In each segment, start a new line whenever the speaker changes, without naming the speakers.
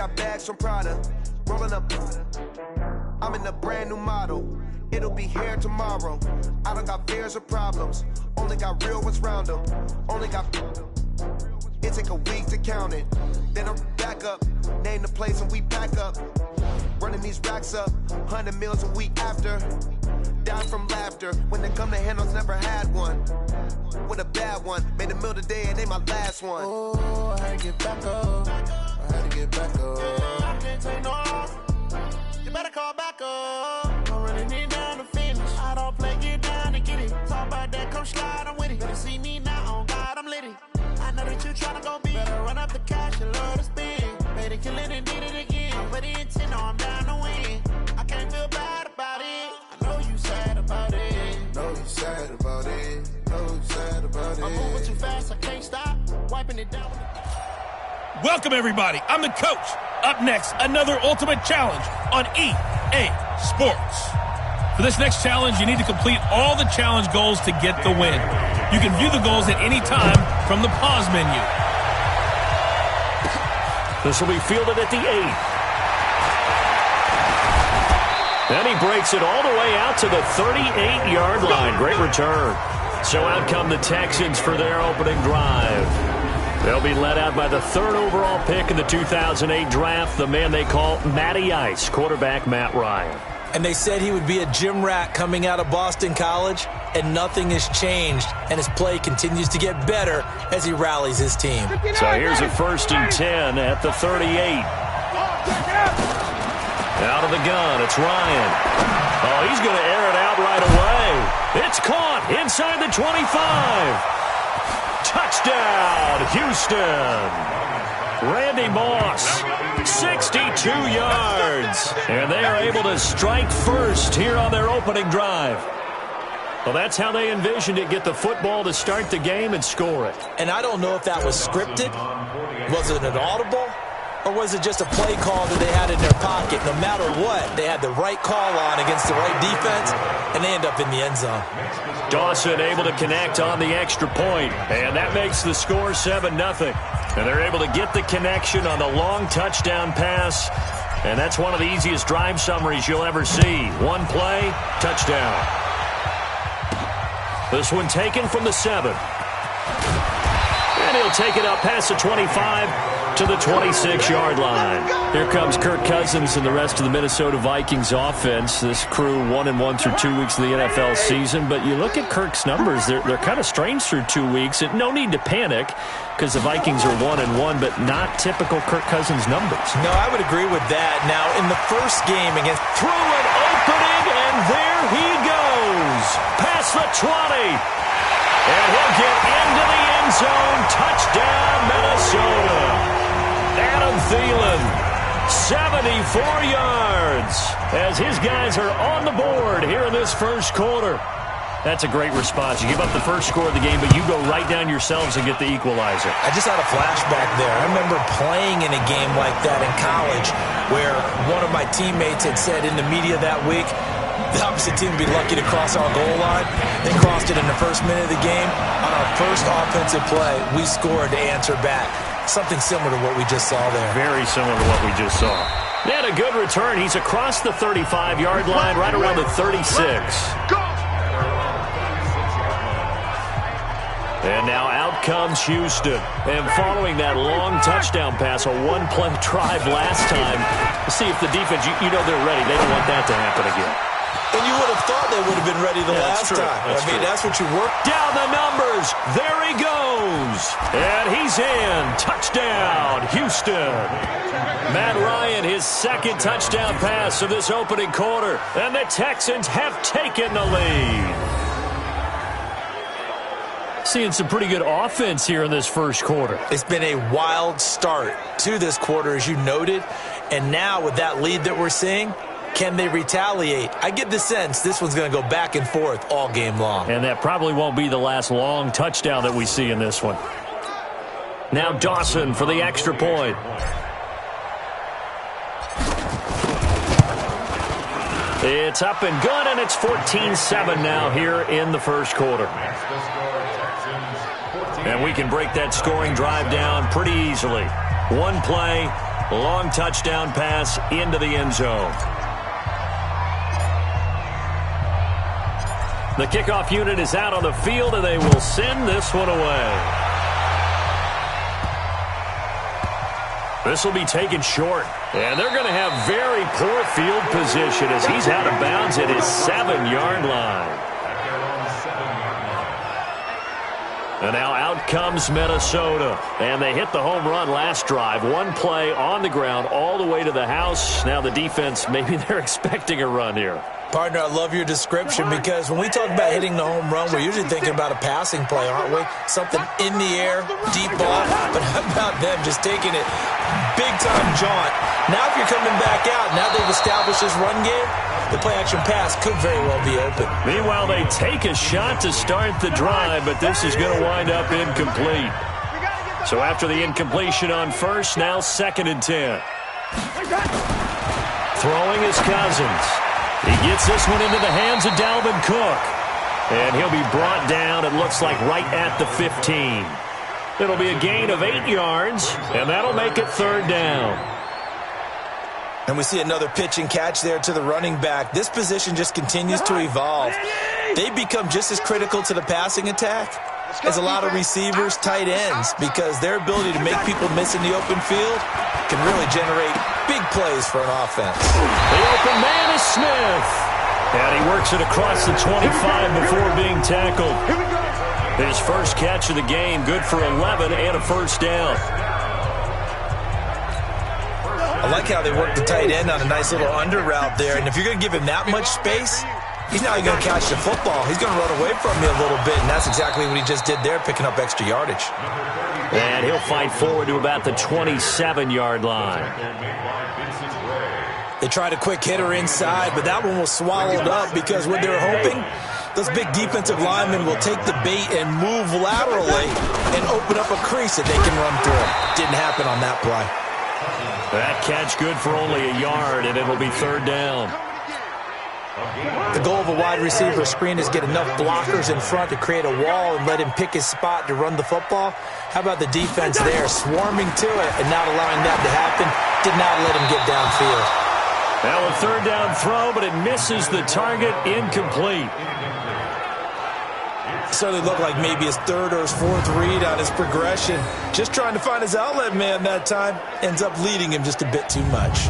got bags from Prada, rolling up. I'm in a brand new model. It'll be here tomorrow. I don't got fears or problems. Only got real ones round them. Only got. It take a week to count it. Then I'm back up. Name the place and we back up. Running these racks up. 100 meals a week after. Down from laughter. When they come to handles, never had one. With a bad one. Made a meal today and they my last one.
Oh, I had to get back up. I had to get back up. I can't take no loss. You better call back up. Don't really need down to finish. I don't play, get down and get it. Talk about that, come slide, I'm with it. Better see me now, on God, I'm litty. I know that you tryna go big. Better run up the cash, you love to spend. Made it, kill it, and did it again. I put it in 10, now I'm down to win. I can't feel bad about it. I know you sad about it.
Know you sad about it. Know you sad about it.
I'm moving too fast, I can't stop. Wiping it down with
Welcome, everybody. I'm the coach. Up next, another ultimate challenge on EA Sports. For this next challenge, you need to complete all the challenge goals to get the win. You can view the goals at any time from the pause menu.
This will be fielded at the 8. And he breaks it all the way out to the 38-yard line. Great return. So out come the Texans for their opening drive. They'll be led out by the 3rd overall pick in the 2008 draft, the man they call Matty Ice, quarterback Matt Ryan.
And they said he would be a gym rat coming out of Boston College, and nothing has changed, and his play continues to get better as he rallies his team.
So here's a 1st and 10 at the 38. Out of the gun, it's Ryan. Oh, he's going to air it out right away. It's caught inside the 25. Touchdown, Houston. Randy Moss, 62 yards. And they are able to strike first here on their opening drive. Well, that's how they envisioned it, get the football to start the game and score it.
And I don't know if that was scripted. Was it an audible? Or was it just a play call that they had in their pocket? No matter what, they had the right call on against the right defense, and they end up in the end zone.
Dawson able to connect on the extra point, and that makes the score 7-0. And they're able to get the connection on the long touchdown pass, and that's one of the easiest drive summaries you'll ever see. One play, touchdown. This one taken from the 7. And he'll take it up past the 25 to the 26-yard line. Here comes Kirk Cousins and the rest of the Minnesota Vikings offense. This crew 1-1 through 2 weeks of the NFL season. But you look at Kirk's numbers, they're kind of strange through 2 weeks. And no need to panic because the Vikings are 1-1, but not typical Kirk Cousins numbers.
No, I would agree with that. Now, in the first game against
through an opening, and there he goes. Past the 20. And he'll get into the end zone. Touchdown, Minnesota. Adam Thielen, 74 yards, as his guys are on the board here in this first quarter. That's a great response. You give up the first score of the game, but you go right down yourselves and get the equalizer.
I just had a flashback there. I remember playing in a game like that in college where one of my teammates had said in the media that week, the opposite team would be lucky to cross our goal line. They crossed it in the first minute of the game. On our first offensive play, we scored to answer back. Something similar to what we just saw there.
Very similar to what we just saw. They had a good return. He's across the 35-yard line, right around the 36. And now out comes Houston. And following that long touchdown pass, a one-play drive last time, see if the defense, you know they're ready. They don't want that to happen again.
And you would have thought they would have been ready the last time. That's what you work.
Down the numbers. There he goes. And he's in. Touchdown, Houston. Matt Ryan, his second touchdown pass of this opening quarter. And the Texans have taken the lead. Seeing some pretty good offense here in this first quarter.
It's been a wild start to this quarter, as you noted. And now with that lead that we're seeing, can they retaliate? I get the sense this one's going to go back and forth all game long.
And that probably won't be the last long touchdown that we see in this one. Now Dawson for the extra point. It's up and good, and it's 14-7 now here in the first quarter. And we can break that scoring drive down pretty easily. One play, Long touchdown pass into the end zone. The kickoff unit is out on the field, and they will send this one away. This will be taken short. And they're going to have very poor field position as he's out of bounds at his 7-yard line. And now out comes Minnesota. And they hit the home run last drive. One play on the ground all the way to the house. Now the defense, maybe they're expecting a run here.
Partner, I love your description because when we talk about hitting the home run, we're usually thinking about a passing play, aren't we? Something in the air, deep ball. But how about them just taking it big-time jaunt? Now if you're coming back out, now they've established this run game, the play-action pass could very well be open.
Meanwhile, they take a shot to start the drive, but this is going to wind up incomplete. So after the incompletion on first, now 2nd and 10. Throwing is Cousins. He gets this one into the hands of Dalvin Cook. And he'll be brought down, it looks like, right at the 15. It'll be a gain of 8 yards, and that'll make it 3rd down.
And we see another pitch and catch there to the running back. This position just continues to evolve. They become just as critical to the passing attack as a lot of receivers, tight ends, because their ability to make people miss in the open field can really generate big plays for an offense.
The open man is Smith. And he works it across the 25 before being tackled. His first catch of the game, good for 11 and a 1st down.
I like how they work the tight end on a nice little under route there. And if you're going to give him that much space, he's not going to catch the football. He's going to run away from you a little bit, and that's exactly what he just did there, picking up extra yardage.
And he'll fight forward to about the 27-yard line.
They tried a quick hitter inside, but that one was swallowed up because what they're hoping, those big defensive linemen will take the bait and move laterally and open up a crease that they can run through. Didn't happen on that play.
That catch good for only a yard, and it'll be 3rd down.
The goal of a wide receiver screen is get enough blockers in front to create a wall and let him pick his spot to run the football. How about the defense there, swarming to it and not allowing that to happen? Did not let him get downfield.
Now a 3rd down throw, but it misses the target, incomplete.
Certainly looked like maybe his 3rd or his 4th read on his progression. Just trying to find his outlet man that time. Ends up leading him just a bit too much.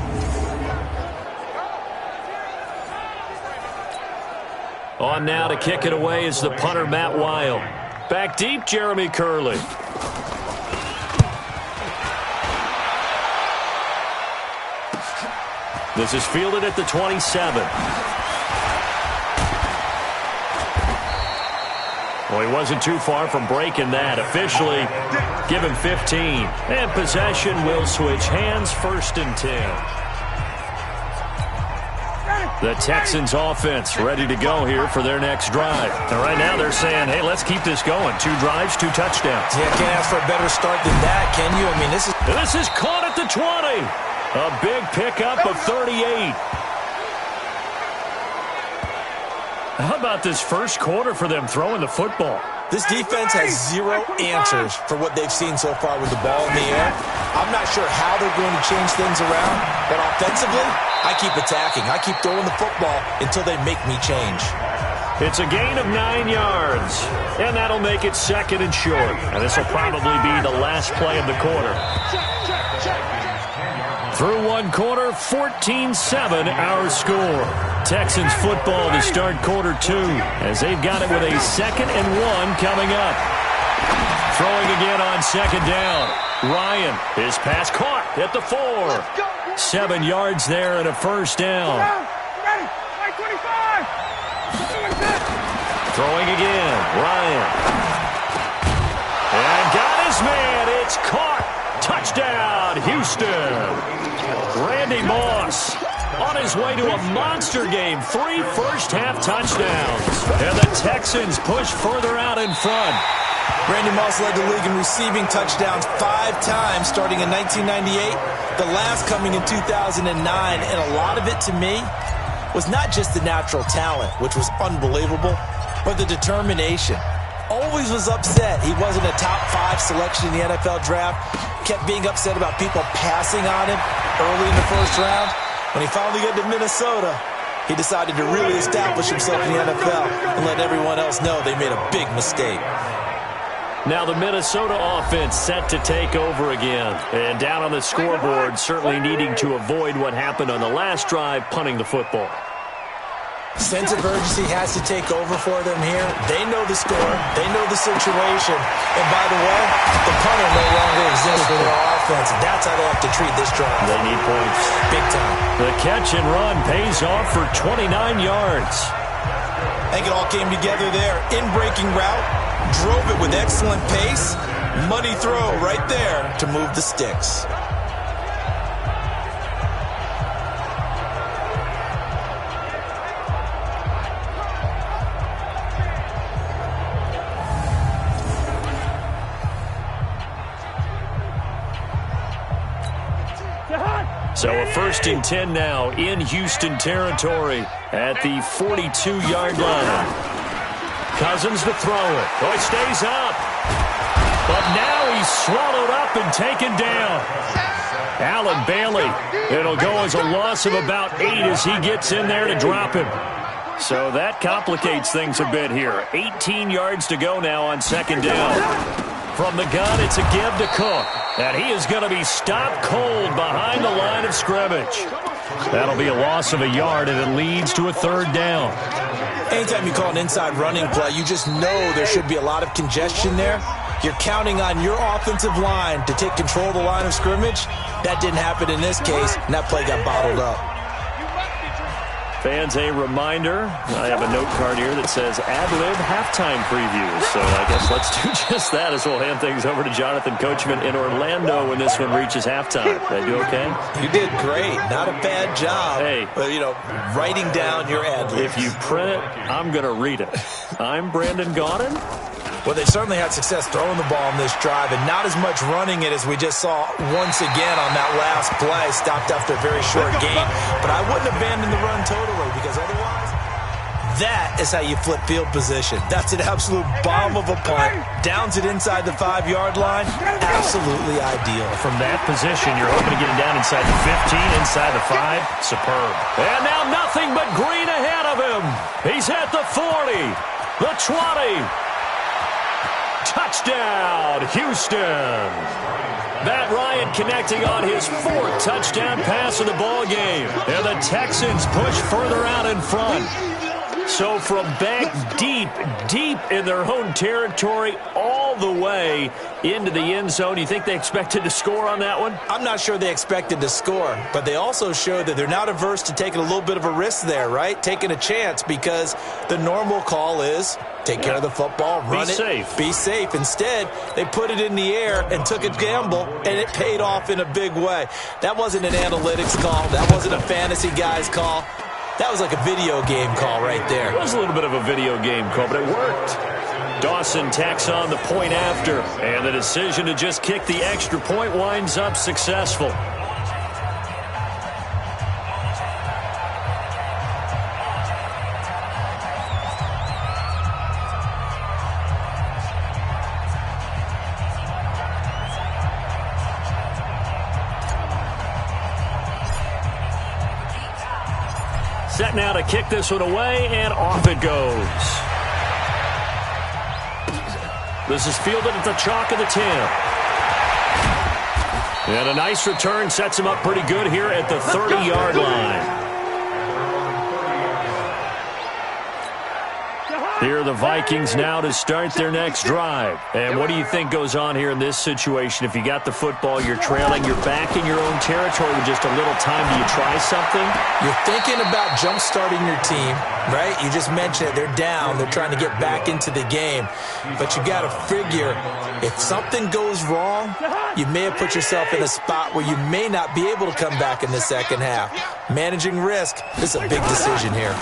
On now to kick it away is the punter, Matt Weil. Back deep, Jeremy Curley. This is fielded at the 27. Well, he wasn't too far from breaking that. Officially, give him 15. And possession will switch hands, 1st and 10. The Texans offense ready to go here for their next drive. And right now they're saying, hey, let's keep this going. 2 drives, 2 touchdowns.
Yeah, can't ask for a better start than that, can you? I mean, this is
caught at the 20. A big pickup of 38. How about this first quarter for them throwing the football?
This defense has 0 answers for what they've seen so far with the ball in the air. I'm not sure how they're going to change things around, but offensively, I keep attacking. I keep throwing the football until they make me change.
It's a gain of 9 yards, and that'll make it 2nd and short. And this will probably be the last play of the quarter. Through 1 quarter, 14-7 our score. Texans football to start quarter 2 as they've got it with a 2nd and 1 coming up. Throwing again on 2nd down. Ryan, his pass caught at the 4. 7 yards there and a 1st down. Throwing again, Ryan. And got his man, it's caught. Touchdown, Houston. Randy Moss on his way to a monster game. 3 first-half touchdowns. And the Texans push further out in front.
Randy Moss led the league in receiving touchdowns 5 times starting in 1998, the last coming in 2009. And a lot of it, to me, was not just the natural talent, which was unbelievable, but the determination. always was upset he wasn't a top 5 selection in the NFL draft. Kept being upset about people passing on him early in the first round. When he finally got to Minnesota, he decided to really establish himself in the NFL and let everyone else know they made a big mistake.
Now the Minnesota offense set to take over again. And down on the scoreboard, certainly needing to avoid what happened on the last drive, punting the football.
Sense of urgency has to take over for them here. They know the score. They know the situation. And by the way, the punter no longer exists for their offense. And that's how they have to treat this drive.
They need points.
Big time.
The catch and run pays off for 29 yards.
I think it all came together there. In-breaking route. Drove it with excellent pace. Money throw right there to move the sticks.
So a 1st and 10 now in Houston territory at the 42-yard line. Cousins to throw it. Oh, he stays up. But now he's swallowed up and taken down. Allen Bailey. It'll go as a loss of about 8 as he gets in there to drop him. So that complicates things a bit here. 18 yards to go now on 2nd down. From the gun, it's a give to Cook. And he is going to be stopped cold behind the line of scrimmage. That'll be a loss of a yard, and it leads to a 3rd down.
Anytime you call an inside running play, you just know there should be a lot of congestion there. You're counting on your offensive line to take control of the line of scrimmage. That didn't happen in this case, and that play got bottled up.
Fans, a reminder, I have a note card here that says ad-lib halftime preview. So I guess let's do just that as we'll hand things over to Jonathan Coachman in Orlando when this one reaches halftime. Did I do okay?
You did great. Not a bad job.
Hey.
But, writing down your ad-libs.
If you print it, I'm going to read it. I'm Brandon Gaudin.
Well, they certainly had success throwing the ball in this drive and not as much running it as we just saw once again on that last play. Stopped after a very short gain. But I wouldn't abandon the run totally because otherwise, that is how you flip field position. That's an absolute bomb of a punt. Downs it inside the 5-yard line. Absolutely ideal.
From that position, you're hoping to get him down inside the 15, inside the 5. Superb. And now nothing but green ahead of him. He's at the 40, the 20. Touchdown, Houston. Matt Ryan connecting on his 4th touchdown pass of the ball game. And the Texans push further out in front. So from back deep in their own territory all the way into the end zone, you think they expected to score on that one?
I'm not sure they expected to score, but they also showed that they're not averse to taking a little bit of a risk there, right? Taking a chance because the normal call is take care of the football, run it, be safe. Instead, they put it in the air and took a gamble, and it paid off in a big way. That wasn't an analytics call. That wasn't a fantasy guy's call. That was like a video game call right there.
It was a little bit of a video game call, but it worked. Dawson tacks on the point after, and the decision to just kick the extra point winds up successful. Set now to kick this one away, and off it goes. This is fielded at the chalk of the 10. And a nice return sets him up pretty good here at the 30-yard line. Here are the Vikings now to start their next drive. And what do you think goes on here in this situation? If you got the football, you're trailing, you're back in your own territory with just a little time. Do you try something?
You're thinking about jump-starting your team, right? You just mentioned it. They're down. They're trying to get back into the game. But you got to figure if something goes wrong, you may have put yourself in a spot where you may not be able to come back in the second half. Managing risk, this is a big decision here.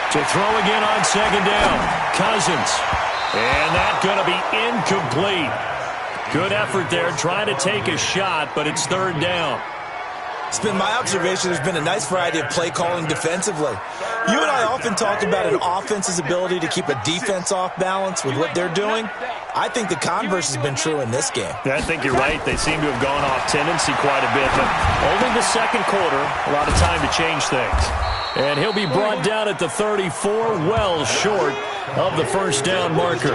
To throw again on second down. Cousins. And that's going to be incomplete. Good effort there, trying to take a shot, but it's third down.
It's been my observation there's been a nice variety of play calling defensively. You and I often talk about an offense's ability to keep a defense off balance with what they're doing. I think the converse has been true in this game.
I think you're right. They seem to have gone off tendency quite a bit, but only the second quarter, a lot of time to change things. And he'll be brought down at the 34, well short of the first down marker.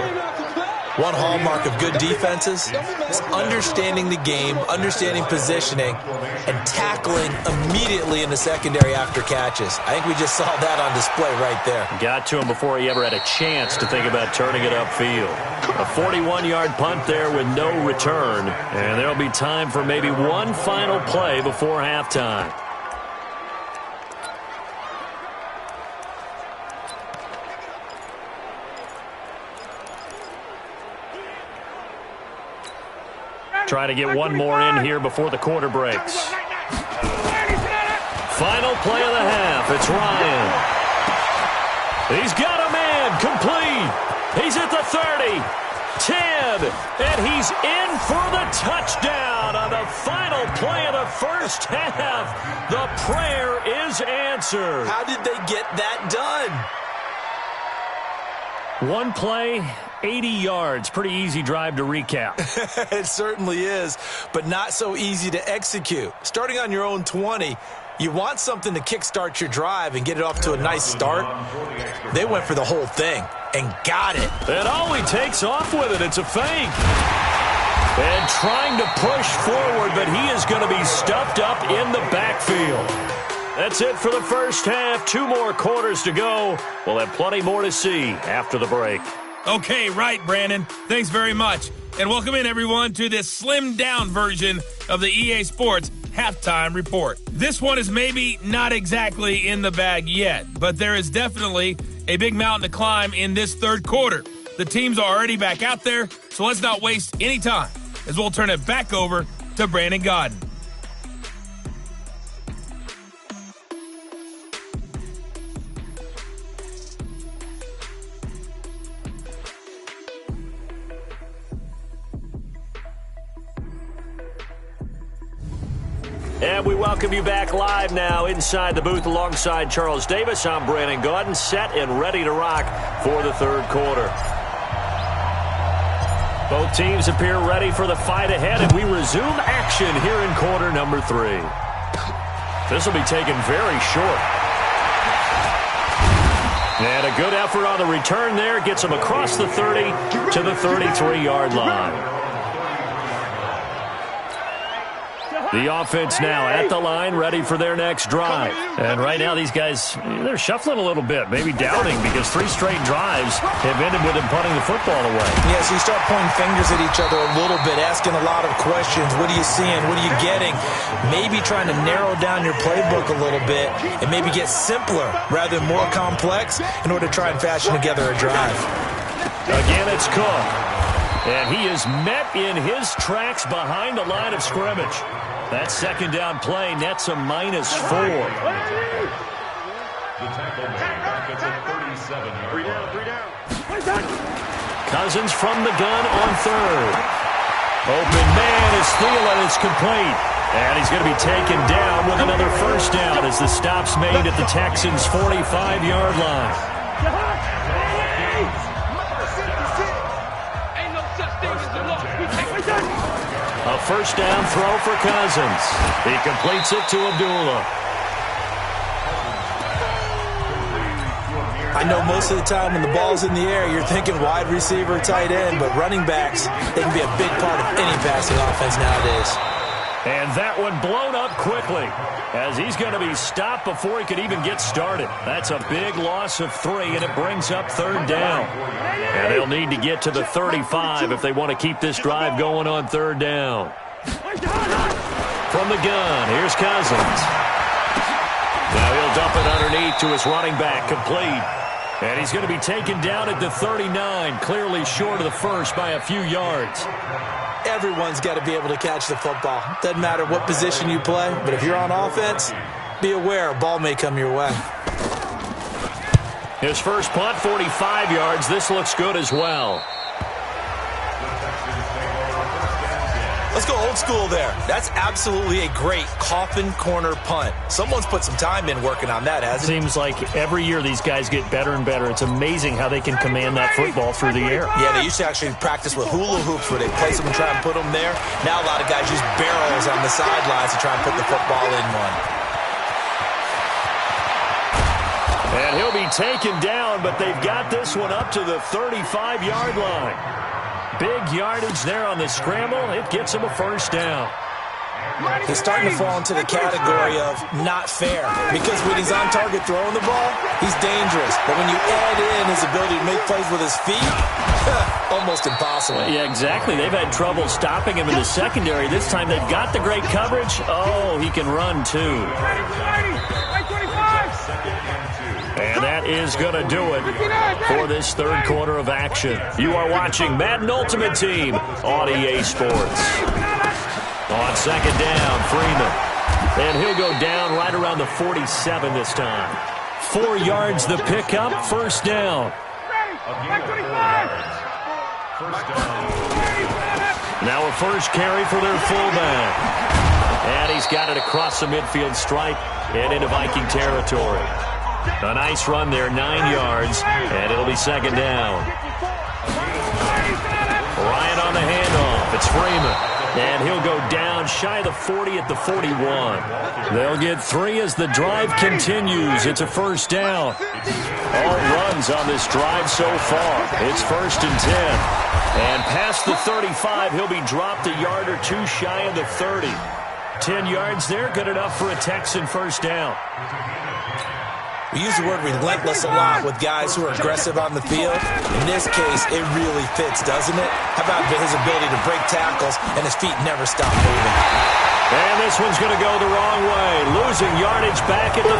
One hallmark of good defenses is understanding the game, understanding positioning, and tackling immediately in the secondary after catches. I think we just saw that on display right there.
Got to him before he ever had a chance to think about turning it upfield. A 41-yard punt there with no return, and there'll be time for maybe one final play before halftime. Trying to get one more in here before the quarter breaks. Final play of the half. It's Ryan. He's got a man. Complete. He's at the 30. 10. And he's in for the touchdown on the final play of the first half. The prayer is answered.
How did they get that done?
One play, 80 yards. Pretty easy drive to recap.
It certainly is, but not so easy to execute. Starting on your own 20, you want something to kickstart your drive and get it off to a nice start. They went for the whole thing and got it.
And all he takes off with it, it's a fake. And trying to push forward, but he is going to be stuffed up in the backfield. That's it for the first half. 2 more quarters to go. We'll have plenty more to see after the break.
Okay, right, Brandon. Thanks very much. And welcome in, everyone, to this slimmed-down version of the EA Sports Halftime Report. This one is maybe not exactly in the bag yet, but there is definitely a big mountain to climb in this third quarter. The teams are already back out there, so let's not waste any time as we'll turn it back over to Brandon Godden.
And we welcome you back live now inside the booth alongside Charles Davis. I'm Brandon Gaudin, set and ready to rock for the third quarter. Both teams appear ready for the fight ahead, and we resume action here in quarter number 3. This will be taken very short. And a good effort on the return there gets him across the 30 to the 33-yard line. The offense now at the line, ready for their next drive. And right now these guys, they're shuffling a little bit, maybe doubting, because 3 straight drives have ended with them punting the football away.
Yeah, so you start pointing fingers at each other a little bit, asking a lot of questions. What are you seeing? What are you getting? Maybe trying to narrow down your playbook a little bit and maybe get simpler rather than more complex in order to try and fashion together a drive.
Again, it's Cook. And he is met in his tracks behind the line of scrimmage. That second down play nets a -4.
The tackle back at the 37-yard line.
Cousins from the gun on third. Open man is Thielen. It's complete. And he's going to be taken down with another first down as the stop's made at the Texans' 45-yard line. A first down throw for Cousins. He completes it to Abdullah.
I know most of the time when the ball's in the air, you're thinking wide receiver, tight end, but running backs, they can be a big part of any passing offense nowadays.
And that one blown up quickly as he's going to be stopped before he could even get started. That's a big loss of 3, and it brings up third down. And they'll need to get to the 35 if they want to keep this drive going on third down. From the gun, here's Cousins. Now he'll dump it underneath to his running back, complete. And he's going to be taken down at the 39, clearly short of the first by a few yards.
Everyone's got to be able to catch the football. Doesn't matter what position you play, but if you're on offense, be aware a ball may come your way.
His first punt, 45 yards. This looks good as well.
Let's go old school there. That's absolutely a great coffin corner punt. Someone's put some time in working on that, hasn't it?
Seems like every year these guys get better and better. It's amazing how they can command that football through the air.
Yeah, they used to actually practice with hula hoops where they place them and try and put them there. Now a lot of guys use barrels on the sidelines to try and put the football in one.
And he'll be taken down, but they've got this one up to the 35-yard line. Big yardage there on the scramble. It gets him a first down.
He's starting to fall into the category of not fair because when he's on target throwing the ball, he's dangerous. But when you add in his ability to make plays with his feet, almost impossible.
Yeah, exactly. They've had trouble stopping him in the secondary. This time they've got the great coverage. Oh, he can run too. And that is going to do it for this third quarter of action. You are watching Madden Ultimate Team on EA Sports. On second down, Freeman. And he'll go down right around the 47 this time. 4 yards the pickup, first down. Now a first carry for their fullback. And he's got it across the midfield stripe and into Viking territory. A nice run there, 9 yards, and it'll be second down. Ryan on the handoff. It's Freeman. And he'll go down shy of the 40 at the 41. They'll get 3 as the drive continues. It's a first down. All runs on this drive so far. It's first and 10. And past the 35, he'll be dropped a yard or two shy of the 30. 10 yards there, good enough for a Texan first down.
We use the word relentless a lot with guys who are aggressive on the field. In this case, it really fits, doesn't it? How about his ability to break tackles and his feet never stop moving?
And this one's going to go the wrong way. Losing yardage back at the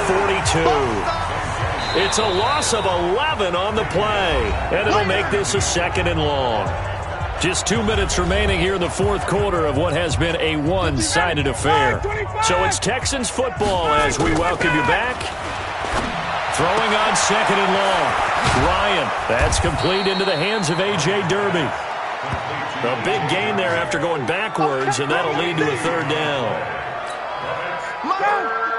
42. It's a loss of 11 on the play. And it'll make this a second and long. Just 2 minutes remaining here in the fourth quarter of what has been a one-sided affair. So it's Texans football as we welcome you back. Throwing on second and long. Ryan, that's complete into the hands of A.J. Derby. A big gain there after going backwards, and that'll lead to a third down.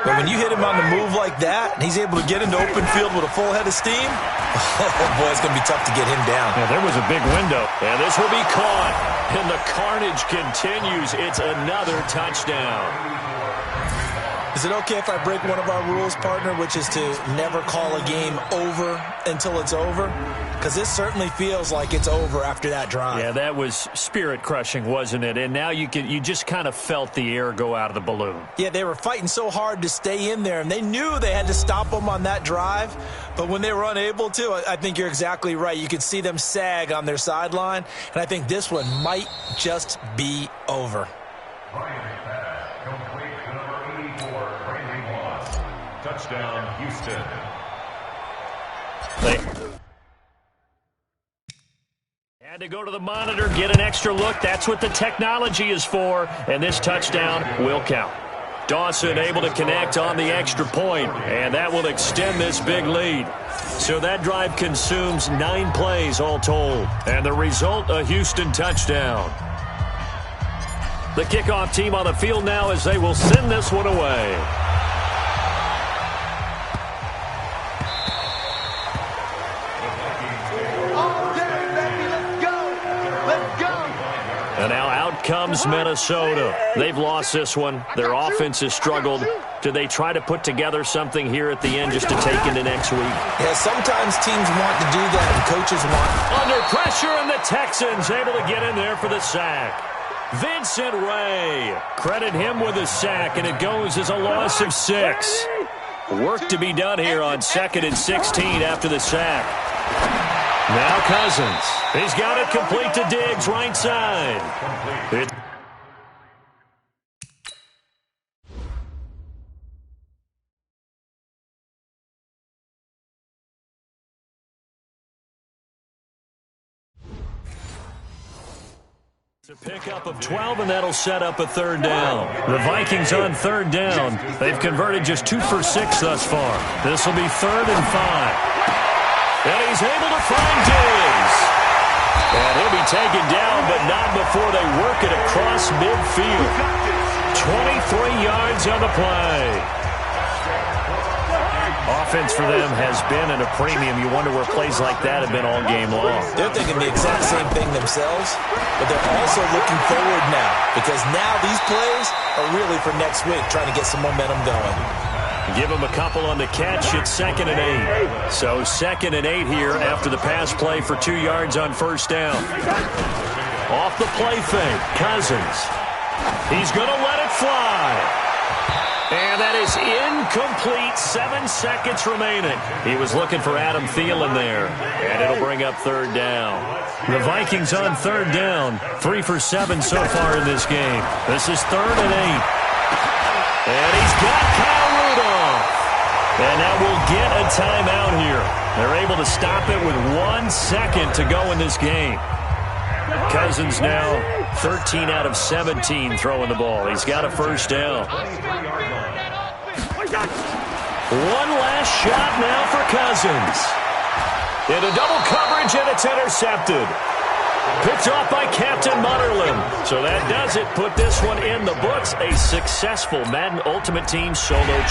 But when you hit him on the move like that, and he's able to get into open field with a full head of steam, oh boy, it's going to be tough to get him down.
Yeah, there was a big window. And this will be caught. And the carnage continues. It's another touchdown.
Is it okay if I break one of our rules, partner, which is to never call a game over until it's over? Because this certainly feels like it's over after that drive.
Yeah, that was spirit-crushing, wasn't it? And now you just kind of felt the air go out of the balloon.
Yeah, they were fighting so hard to stay in there, and they knew they had to stop them on that drive. But when they were unable to, I think you're exactly right. You could see them sag on their sideline, and I think this one might just be over.
Touchdown, Houston.
Had to go to the monitor, get an extra look. That's what the technology is for. And this touchdown will count. Dawson able to connect on the extra point, and that will extend this big lead. So that drive consumes 9 plays all told. And the result, a Houston touchdown. The kickoff team on the field now as they will send this one away. And now out comes Minnesota. They've lost this one. Their offense has struggled. Do they try to put together something here at the end just to take into next week?
Yeah, sometimes teams want to do that and coaches want.
Under pressure, and the Texans able to get in there for the sack. Vincent Ray. Credit him with a sack, and it goes as a loss of 6. Work to be done here on 2nd and 16 after the sack. Now Cousins. He's got it complete to Diggs, right side. It's a pickup of 12, and that'll set up a third down. The Vikings on third down. They've converted just 2 for 6 thus far. This will be 3rd and 5. And he's able to find Diggs. And he'll be taken down, but not before they work it across midfield. 23 yards on the play. Offense for them has been at a premium. You wonder where plays like that have been all game long.
They're thinking the exact same thing themselves, but they're also looking forward now because now these plays are really for next week, trying to get some momentum going.
Give them a couple on the catch. It's 2nd and 8. So 2nd and 8 here after the pass play for 2 yards on first down. Off the play fake, Cousins. He's going to let it fly. And that is incomplete. 7 seconds remaining. He was looking for Adam Thielen there. And it'll bring up 3rd down. The Vikings on 3rd down. 3 for 7 so far in this game. This is 3rd and 8. And he's got Kyle Rudolph. And now we'll get a timeout here. They're able to stop it with 1 second to go in this game. Cousins now 13 out of 17 throwing the ball. He's got a first down. One last shot now for Cousins. Into double coverage, and it's intercepted. Picked off by Captain Mutterland. So that does it. Put this one in the books. A successful Madden Ultimate Team solo.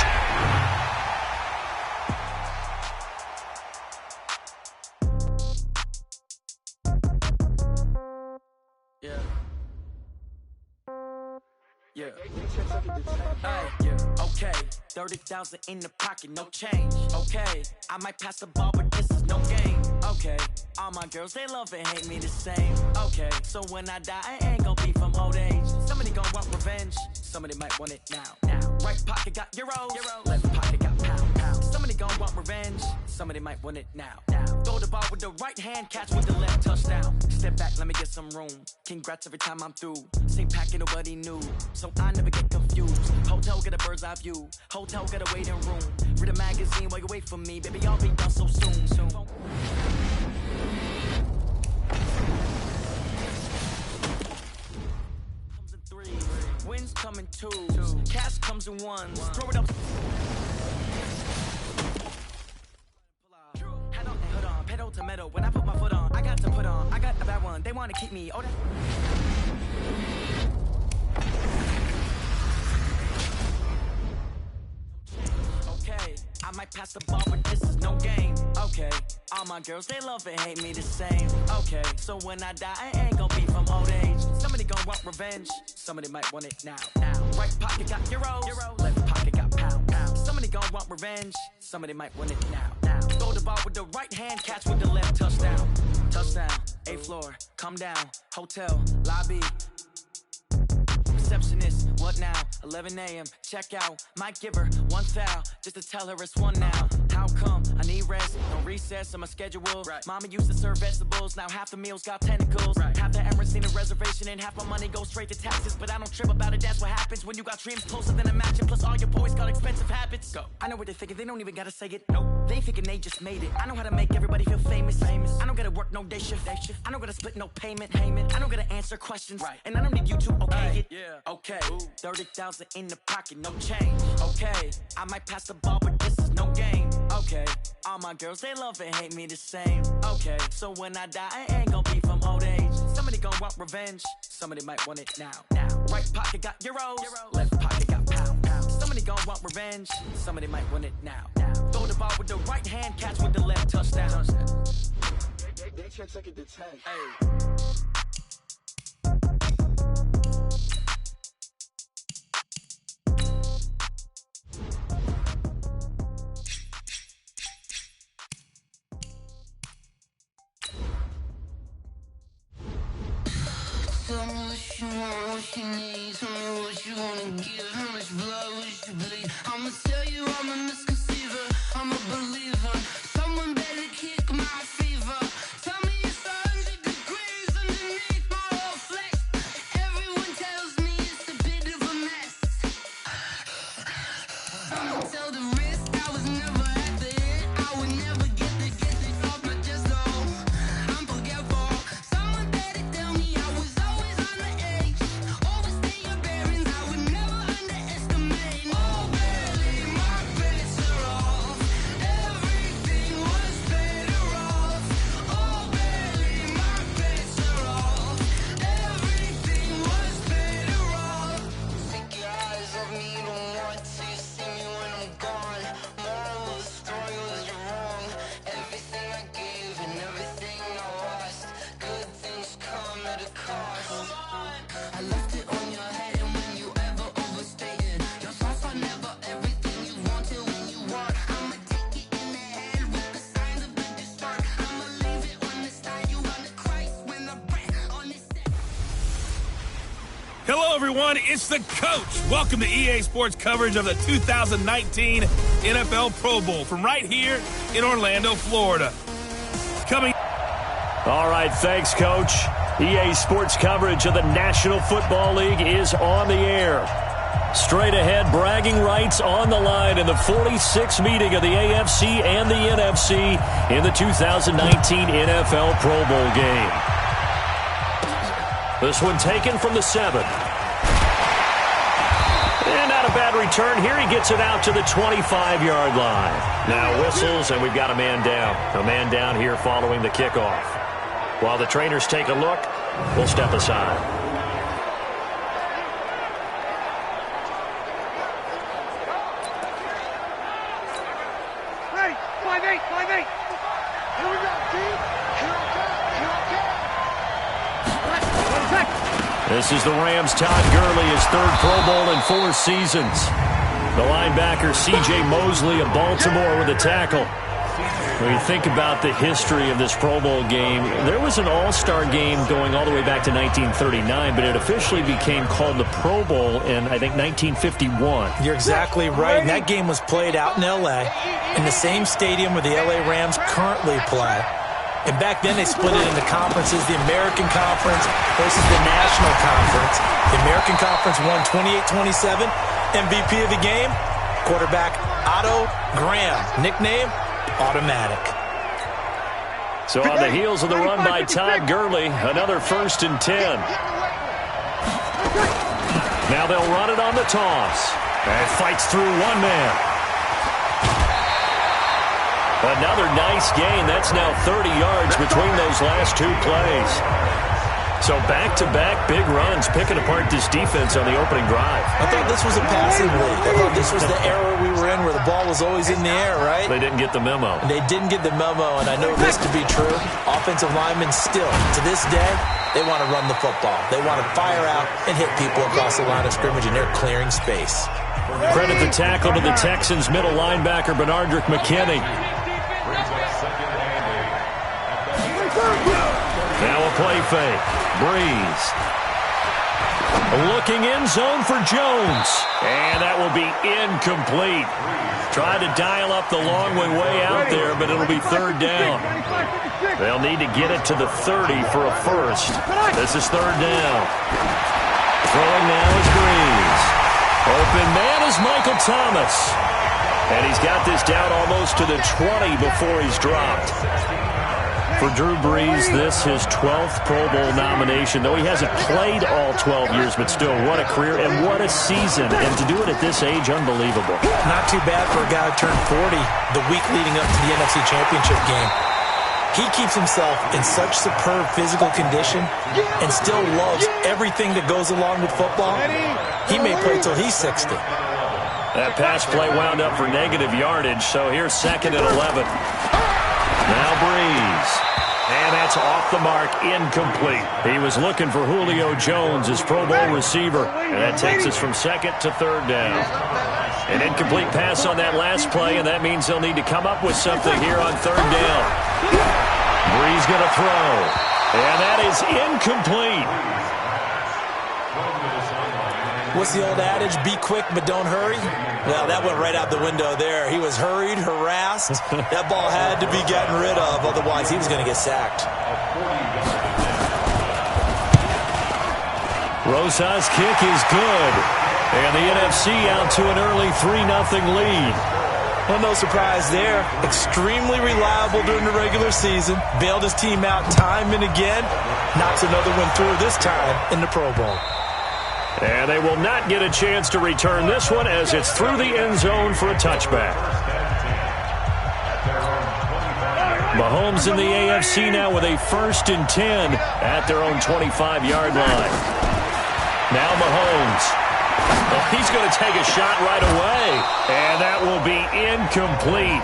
Okay, 30,000 in the pocket, no change. Okay, I might pass the ball, but this is no game. Okay, all my girls, they love and hate me the same. Okay, so when I die, I ain't gonna be from old age. Somebody gonna want revenge, somebody might want it now. Right pocket got euros, left pocket got pound. Somebody gonna want revenge, somebody might want it now. Throw the ball with the right hand, catch with the left, touchdown. Step back, let me get some room. Congrats every time I'm through. Same packet, nobody knew, so I never get confused. Hotel get a bird's eye view. Hotel get a waiting room. Read a magazine while you wait for me. Baby, I'll be done so soon. Comes in 3. Wins come in 2. Cash comes in 1. Throw it up. Head on and hood on. Pedal to metal. When I put my foot on, I got to put on. I got a bad one. They want to keep me. Oh, that. I might pass the ball, but this is no game. Okay, all my girls, they love and hate me the same. Okay, so when I die, I ain't gonna be from old age. Somebody gonna want revenge, somebody might want it now. Right pocket got euros, left pocket got pound. Somebody gonna want revenge, somebody might want it now. Throw the ball with the right hand, catch with the left, touchdown. Touchdown, 8th floor, come down, hotel, lobby. Receptionist, what now? 11 a.m. Check out. Might give her 1 foul just to tell her it's 1 now. How come? I need rest. No recess on my schedule. Right. Mama used to serve vegetables. Now half the meals got tentacles. Right. Half the Emirates need a reservation and half my money goes straight to taxes. But I don't trip about it. That's what happens when you got dreams closer than a matching. Plus all your boys got expensive habits. Go. I know what they're thinking. They don't even gotta say it. Nope. They thinking they just made it. I know how to make everybody feel famous. I don't gotta work no day shift. I don't gotta split no payment. I don't gotta answer questions. Right. And I don't need you to okay it. Yeah. Okay, 30,000 in the pocket, no change. Okay, I might pass the ball, but this is no game. Okay, all my girls, they love and hate me the same. Okay, so when I die, I ain't gonna be from old age. Somebody gonna want revenge, somebody might want it now. Right pocket got euros, left pocket got pound. Somebody gonna want revenge, somebody might want it now. Throw the ball with the right hand, catch with the left, touchdown.
They check second to 10.
Hey.
Tell me what you want, what you need. Tell me what you wanna give. How much blood would you bleed? I'ma tell you I'm a misconceiver. I'm a believer. Someone better kick my fever. Tell me it's 100 degrees underneath my whole flesh. Everyone tells me it's a bit of a mess. I'ma tell the risk I was never at the end. I would never get this off my chest. Oh, I'm forgetful. Someone better tell me I was always on the edge. Overstay your bearings, I would never underestimate.
Hello, everyone. It's the coach. Welcome to EA Sports coverage of the 2019 NFL Pro Bowl from right here in Orlando, Florida. Coming.
All right, thanks, Coach. EA Sports coverage of the National Football League is on the air. Straight ahead, bragging rights on the line in the 46th meeting of the AFC and the NFC in the 2019 NFL Pro Bowl game. This one taken from the 7. And not a bad return here. He gets it out to the 25-yard line. Now whistles, and we've got a man down. A man down here following the kickoff. While the trainers take a look, we'll step aside.
Ready, 5-8, 5-8. Here we go, team. Here I come.
This is the Rams' Todd Gurley, his third Pro Bowl in 4 seasons. The linebacker C.J. Mosley of Baltimore with a tackle. When you think about the history of this Pro Bowl game, there was an all-star game going all the way back to 1939, but it officially became called the Pro Bowl in, I think, 1951.
You're exactly right. And that game was played out in L.A. in the same stadium where the L.A. Rams currently play. And back then, they split it into conferences, the American Conference versus the National Conference. The American Conference won 28-27. MVP of the game, quarterback Otto Graham. Nickname, Automatic.
So on the heels of the run by Todd Gurley, another 1st and 10. Now they'll run it on the toss. And fights through one man. Another nice gain. That's now 30 yards between those last 2 plays. So back-to-back big runs, picking apart this defense on the opening drive.
I thought this was a passing league. I thought this was the era we were in where the ball was always in the air, right?
They didn't get the memo.
They didn't get the memo, and I know this to be true. Offensive linemen still, to this day, they want to run the football. They want to fire out and hit people across the line of scrimmage, and they're clearing space.
Credit the tackle to the Texans' middle linebacker, Bernardrick McKinney. Now a play fake. Breeze. Looking in zone for Jones. And that will be incomplete. Tried to dial up the long way out there, but it'll be 3rd down. They'll need to get it to the 30 for a first. This is 3rd down. Throwing now is Breeze. Open man is Michael Thomas. And he's got this down almost to the 20 before he's dropped. For Drew Brees, this his 12th Pro Bowl nomination, though he hasn't played all 12 years, but still, what a career and what a season. And to do it at this age, unbelievable.
Not too bad for a guy who turned 40 the week leading up to the NFC Championship game. He keeps himself in such superb physical condition and still loves everything that goes along with football. He may play till he's 60.
That pass play wound up for negative yardage, so here's 2nd and 11. Now Breeze. And that's off the mark, incomplete. He was looking for Julio Jones, his Pro Bowl receiver. And that takes us from 2nd to 3rd down. An incomplete pass on that last play, and that means they'll need to come up with something here on 3rd down. Breeze going to throw. And that is incomplete.
What's the old adage? Be quick, but don't hurry. Well, that went right out the window there. He was hurried, harassed. That ball had to be gotten rid of. Otherwise, he was going to get sacked.
Rosa's kick is good. And the NFC out to an early 3-0 lead.
Well, no surprise there. Extremely reliable during the regular season. Bailed his team out time and again. Knocks another one through this time in the Pro Bowl.
And they will not get a chance to return this one as it's through the end zone for a touchback. Mahomes in the AFC now with a 1st and 10 at their own 25-yard line. Now Mahomes. Well, he's going to take a shot right away. And that will be incomplete.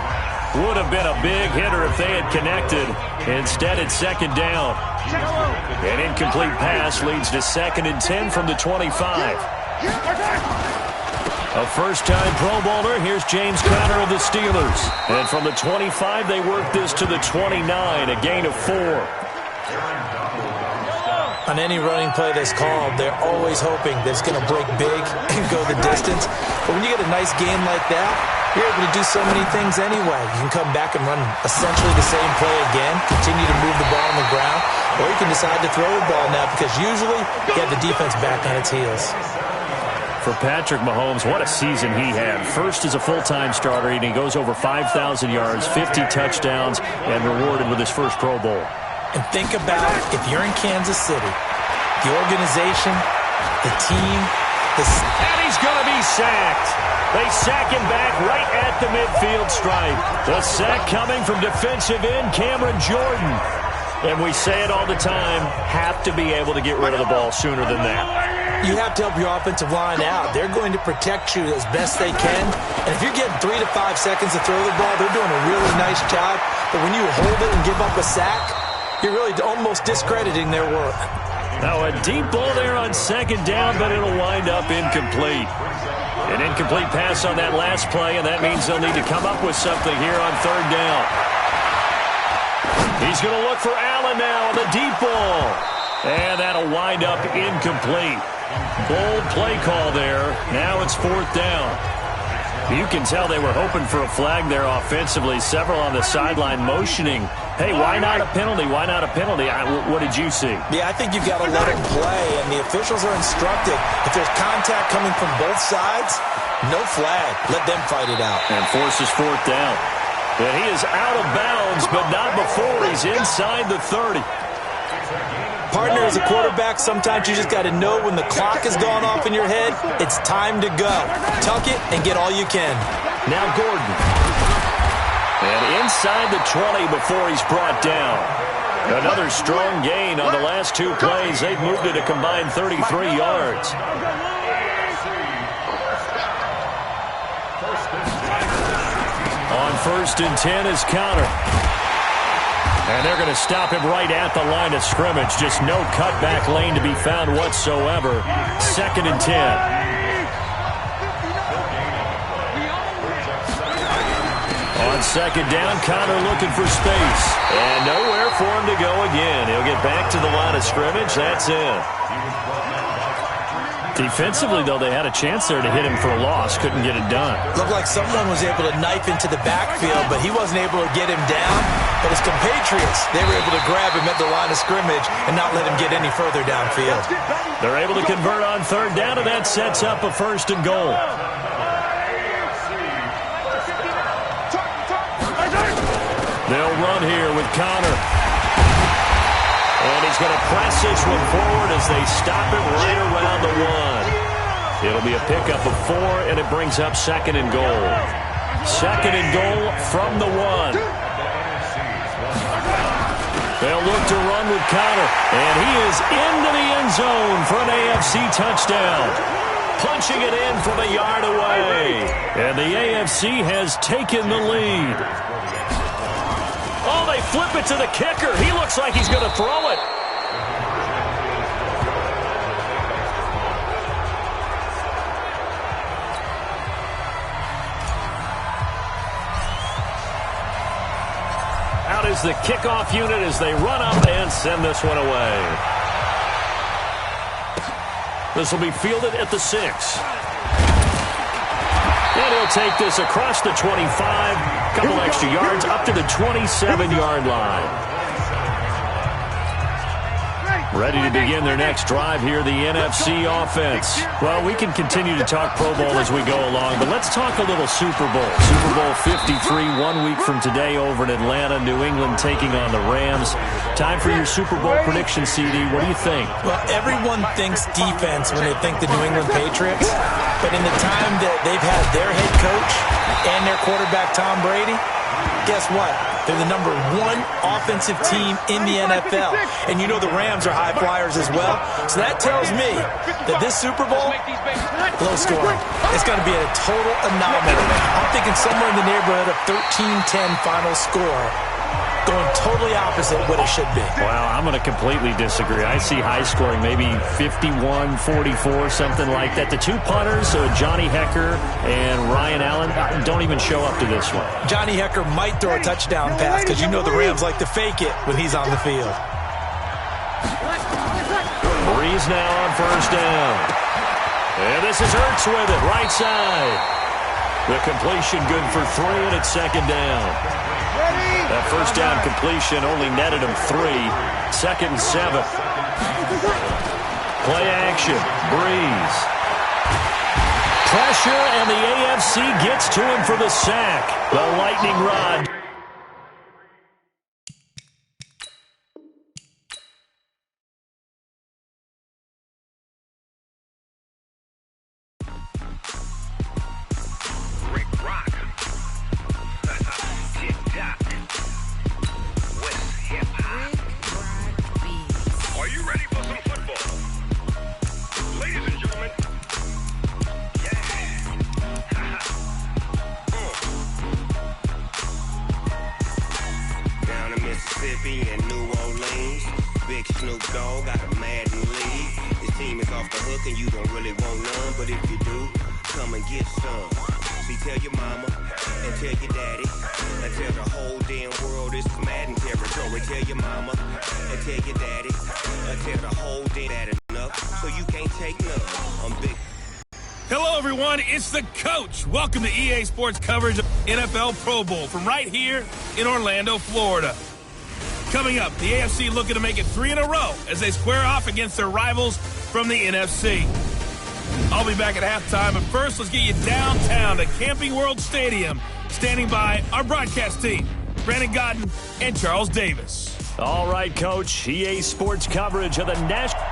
Would have been a big hitter if they had connected. Instead, it's 2nd down. An incomplete pass leads to 2nd and 10 from the 25. A first-time Pro Bowler. Here's James Conner of the Steelers. And from the 25, they work this to the 29, a gain of 4.
On any running play that's called, they're always hoping that it's going to break big and go the distance. But when you get a nice game like that, you're able to do so many things anyway. You can come back and run essentially the same play again, continue to move the ball on the ground, or you can decide to throw the ball now because usually you have the defense back on its heels.
For Patrick Mahomes, what a season he had. First as a full-time starter, and he goes over 5,000 yards, 50 touchdowns, and rewarded with his first Pro Bowl.
And think about if you're in Kansas City, the organization, the team,
and he's going to be sacked. They sack him back right at the midfield stripe. The sack coming from defensive end Cameron Jordan. And we say it all the time, have to be able to get rid of the ball sooner than that.
You have to help your offensive line out. They're going to protect you as best they can. And if you're getting 3 to 5 seconds to throw the ball, they're doing a really nice job. But when you hold it and give up a sack, you're really almost discrediting their work.
Now a deep ball there on second down, but it'll wind up incomplete. An incomplete pass on that last play, and that means they'll need to come up with something here on third down. He's going to look for Allen now on the deep ball. And that'll wind up incomplete. Bold play call there. Now it's fourth down. You can tell they were hoping for a flag there offensively. Several on the sideline motioning. Hey, why not a penalty? Why not a penalty? What did you see?
Yeah, I think you've got to let him play, and the officials are instructed. If there's contact coming from both sides, no flag. Let them fight it out.
And forces fourth down. And he is out of bounds, but not before he's inside the 30.
Partner, as a quarterback, sometimes you just got to know when the clock has gone off in your head, it's time to go. Tuck it and get all you can.
Now Gordon. And inside the 20 before he's brought down. Another strong gain on the last two plays. They've moved it a combined 33 yards. On 1st and 10 is Connor. And they're going to stop him right at the line of scrimmage. Just no cutback lane to be found whatsoever. 2nd and 10. On 2nd down, Connor looking for space. And nowhere for him to go again. He'll get back to the line of scrimmage. That's it. Defensively, though, they had a chance there to hit him for a loss. Couldn't get it done.
Looked like someone was able to knife into the backfield, but he wasn't able to get him down. But his compatriots, they were able to grab him at the line of scrimmage and not let him get any further downfield.
They're able to convert on third down, and that sets up a 1st and goal. They'll run here with Connor. And he's going to press this one forward as they stop him right around the 1. It'll be a pickup of 4, and it brings up 2nd and goal. 2nd and goal from the 1. They'll look to run with Connor, and he is into the end zone for an AFC touchdown. Punching it in from a yard away. And the AFC has taken the lead. Oh, they flip it to the kicker. He looks like he's going to throw it. Out is the kickoff unit as they run up and send this one away. This will be fielded at the 6. And he'll take this across the 25, couple extra yards, up to the 27-yard line. Ready to begin their next drive here, the NFC offense. Well, we can continue to talk Pro Bowl as we go along, but let's talk a little Super Bowl. Super Bowl 53, 1 week from today over in Atlanta, New England taking on the Rams. Time for your Super Bowl prediction, CD. What do you think?
Well, everyone thinks defense when they think the New England Patriots, but in the time that they've had their head coach and their quarterback, Tom Brady, guess what? They're the number 1 offensive team in the NFL. And you know the Rams are high flyers as well. So that tells me that this Super Bowl, low scoring. It's going to be a total anomaly. I'm thinking somewhere in the neighborhood of 13-10 final score. Going totally opposite what it should be.
Well, I'm going to completely disagree. I see high scoring, maybe 51-44, something like that. The two punters, Johnny Hecker and Ryan Allen, don't even show up to this one.
Johnny Hecker might throw a touchdown pass because you know the Rams like to fake it when he's on the field.
Breeze now on first down. And this is Ertz with it, right side. The completion good for 3, and it's second down. That first down completion only netted him 3. Second and 7. Play action. Breeze. Pressure, and the AFC gets to him for the sack. The lightning rod.
Mississippi and New Orleans. Big Snoop Dogg got a Madden league. This team is off the hook and you don't really want none, but if you do, come and get some. See, tell your mama and tell your daddy and tell the whole damn world this is Madden territory. Tell your mama and tell your daddy and tell the whole damn that enough, so you can't take none. I'm big.
Hello, everyone. It's the coach. Welcome to EA Sports coverage of NFL Pro Bowl from right here in Orlando, Florida. Coming up, the AFC looking to make it 3 in a row as they square off against their rivals from the NFC. I'll be back at halftime, but first, let's get you downtown to Camping World Stadium. Standing by our broadcast team, Brandon Godden and Charles Davis.
All right, Coach. EA Sports coverage of the national.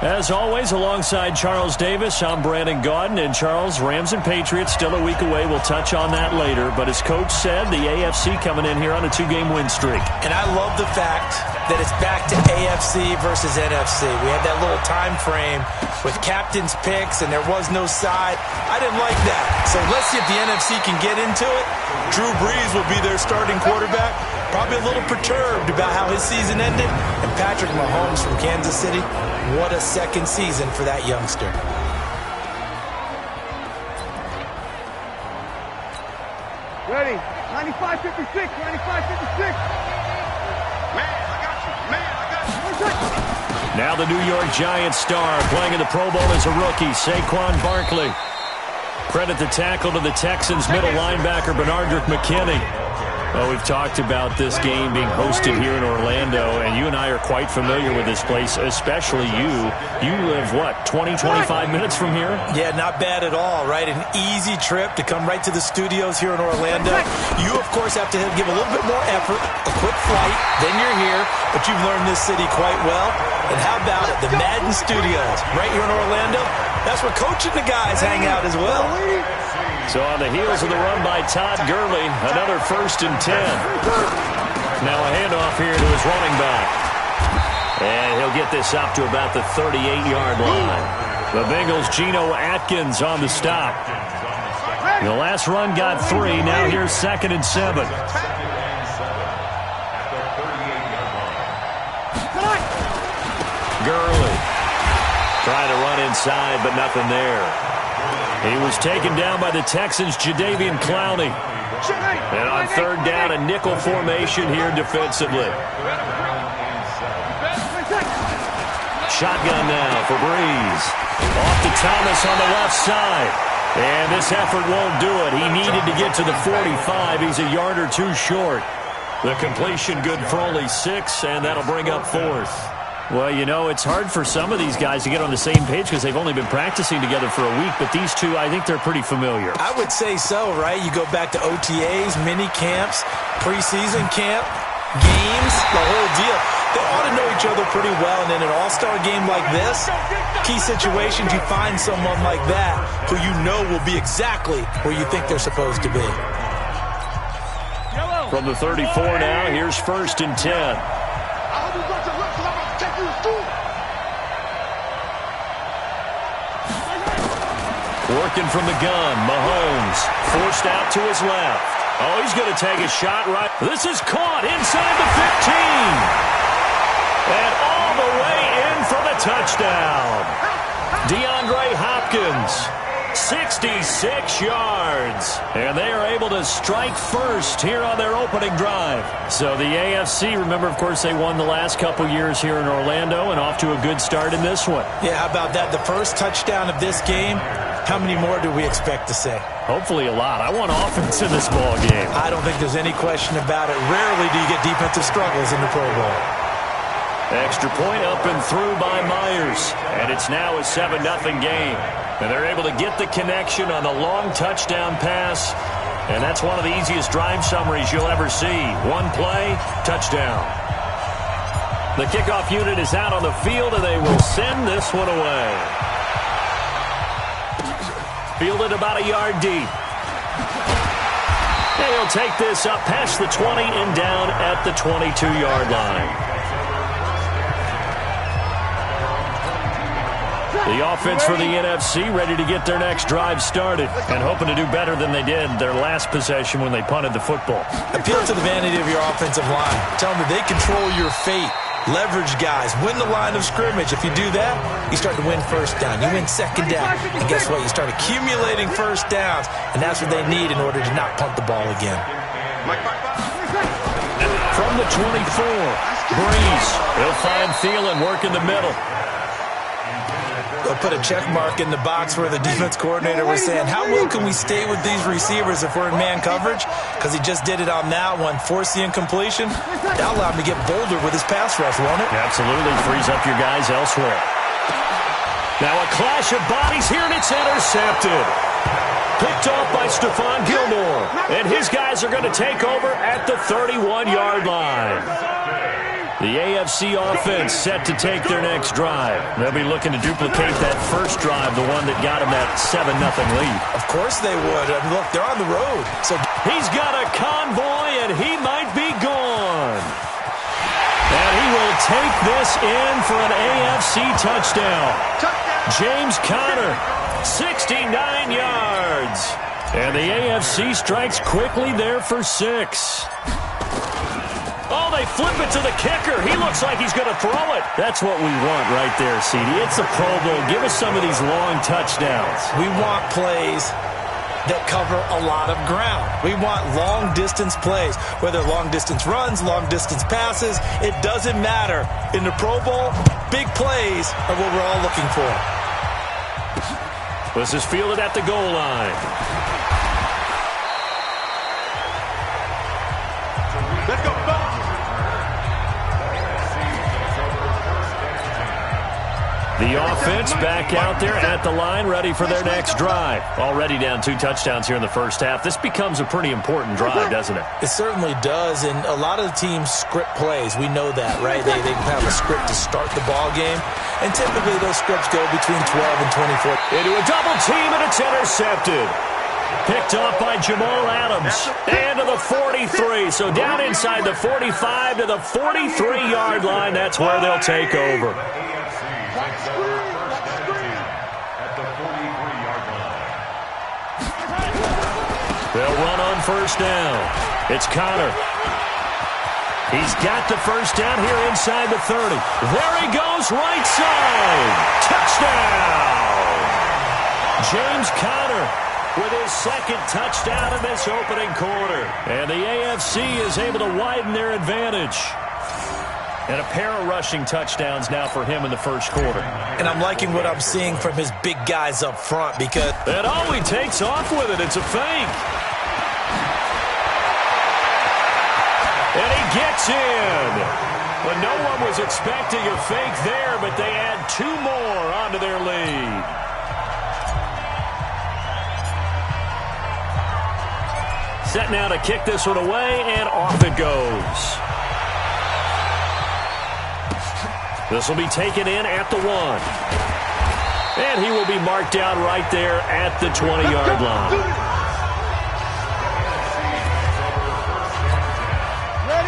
As always, alongside Charles Davis, I'm Brandon Gaudin. And Charles, Rams and Patriots still a week away. We'll touch on that later. But as Coach said, the AFC coming in here on a 2-game win streak.
And I love the fact that it's back to AFC versus NFC. We had that little time frame with captain's picks, and there was no side. I didn't like that. So let's see if the NFC can get into it. Drew Brees will be their starting quarterback. Probably a little perturbed about how his season ended. And Patrick Mahomes from Kansas City, what a second season for that youngster.
Ready? 95-56, 95-56. Man, I got you.
Now the New York Giants star playing in the Pro Bowl as a rookie, Saquon Barkley. Credit the tackle to the Texans middle linebacker Bernardrick McKinney. Well, we've talked about this game being hosted here in Orlando, and you and I are quite familiar with this place, especially you. You live, what, 20, 25 minutes from here?
Yeah, not bad at all, right? An easy trip to come right to the studios here in Orlando. You, of course, have to give a little bit more effort, a quick flight, then you're here, but you've learned this city quite well. And how about it, the Madden Studios right here in Orlando? That's where Coach and the guys hang out as well.
So on the heels of the run by Todd Gurley, another 1st and 10. Now a handoff here to his running back. And he'll get this up to about the 38-yard line. The Bengals' Geno Atkins on the stop. The last run got 3. Now here's 2nd and 7. Gurley trying to run inside, but nothing there. He was taken down by the Texans' Jadeveon Clowney. And on 3rd down, a nickel formation here defensively. Shotgun now for Breeze. Off to Thomas on the left side. And this effort won't do it. He needed to get to the 45. He's a yard or 2 short. The completion good for only 6, and that'll bring up 4th. Well, you know, it's hard for some of these guys to get on the same page because they've only been practicing together for a week, but these two, I think they're pretty familiar.
I would say so, right? You go back to OTAs, mini camps, preseason camp, games, the whole deal. They ought to know each other pretty well, and in an all-star game like this, key situations, you find someone like that who you know will be exactly where you think they're supposed to be.
From the 34 now, here's 1st and 10. Working from the gun, Mahomes forced out to his left. Oh, he's going to take a shot right. This is caught inside the 15. And all the way in for the touchdown. DeAndre Hopkins 66 yards. And they are able to strike first here on their opening drive. So the AFC, remember, of course, they won the last couple years here in Orlando and off to a good start in this one.
Yeah, how about that? The first touchdown of this game, how many more do we expect to see?
Hopefully a lot. I want offense in this ball game.
I don't think there's any question about it. Rarely do you get defensive struggles in the Pro Bowl.
Extra point up and through by Myers. And it's now a 7-0 game. And they're able to get the connection on the long touchdown pass. And that's one of the easiest drive summaries you'll ever see. One play, touchdown. The kickoff unit is out on the field, and they will send this one away. Fielded about a yard deep. And he'll take this up past the 20 and down at the 22-yard line. The offense for the NFC ready to get their next drive started and hoping to do better than they did their last possession when they punted the football.
Appeal to the vanity of your offensive line. Tell them that they control your fate. Leverage guys. Win the line of scrimmage. If you do that, you start to win first down. You win second down. And guess what? You start accumulating first downs. And that's what they need in order to not punt the ball again.
From the 24, Breeze. He'll find Thielen, work in the middle.
They'll put a check mark in the box where the defense coordinator was saying, how well can we stay with these receivers if we're in man coverage? Because he just did it on that one, forced the incompletion. That'll allow him to get bolder with his pass rush, won't it?
Absolutely, frees up your guys elsewhere. Now a clash of bodies here, and it's intercepted. Picked off by Stephon Gilmore. And his guys are going to take over at the 31-yard line. The AFC offense set to take their next drive. They'll be looking to duplicate that first drive, the one that got them that 7-0 lead.
Of course they would. I mean, look, they're on the road. So
he's got a convoy, and he might be gone. And he will take this in for an AFC touchdown. James Conner, 69 yards. And the AFC strikes quickly there for 6. Oh, they flip it to the kicker. He looks like he's going to throw it. That's what we want right there, CD. It's the Pro Bowl. Give us some of these long touchdowns.
We want plays that cover a lot of ground. We want long-distance plays, whether long-distance runs, long-distance passes. It doesn't matter. In the Pro Bowl, big plays are what we're all looking for.
This is fielded at the goal line.
Let's go.
The offense back out there at the line, ready for their next drive. Already down 2 touchdowns here in the first half. This becomes a pretty important drive, doesn't it?
It certainly does, and a lot of the teams script plays. We know that, right? They have a script to start the ball game, and typically those scripts go between 12 and 24.
Into a double team, and it's intercepted. Picked off by Jamal Adams. And to the 43. So down inside the 45 to the 43-yard line. That's where they'll take over. They'll run on first down. It's Conner. He's got the first down here inside the 30. There he goes, right side. Touchdown! James Conner with his second touchdown in this opening quarter. And the AFC is able to widen their advantage. And a pair of rushing touchdowns now for him in the first quarter.
And I'm liking what I'm seeing from his big guys up front because...
And oh, he takes off with it. It's a fake. And he gets in. Well, no one was expecting a fake there, but they add 2 more onto their lead. Set now to kick this one away, and off it goes. This will be taken in at the 1. And he will be marked down right there at the 20-yard line.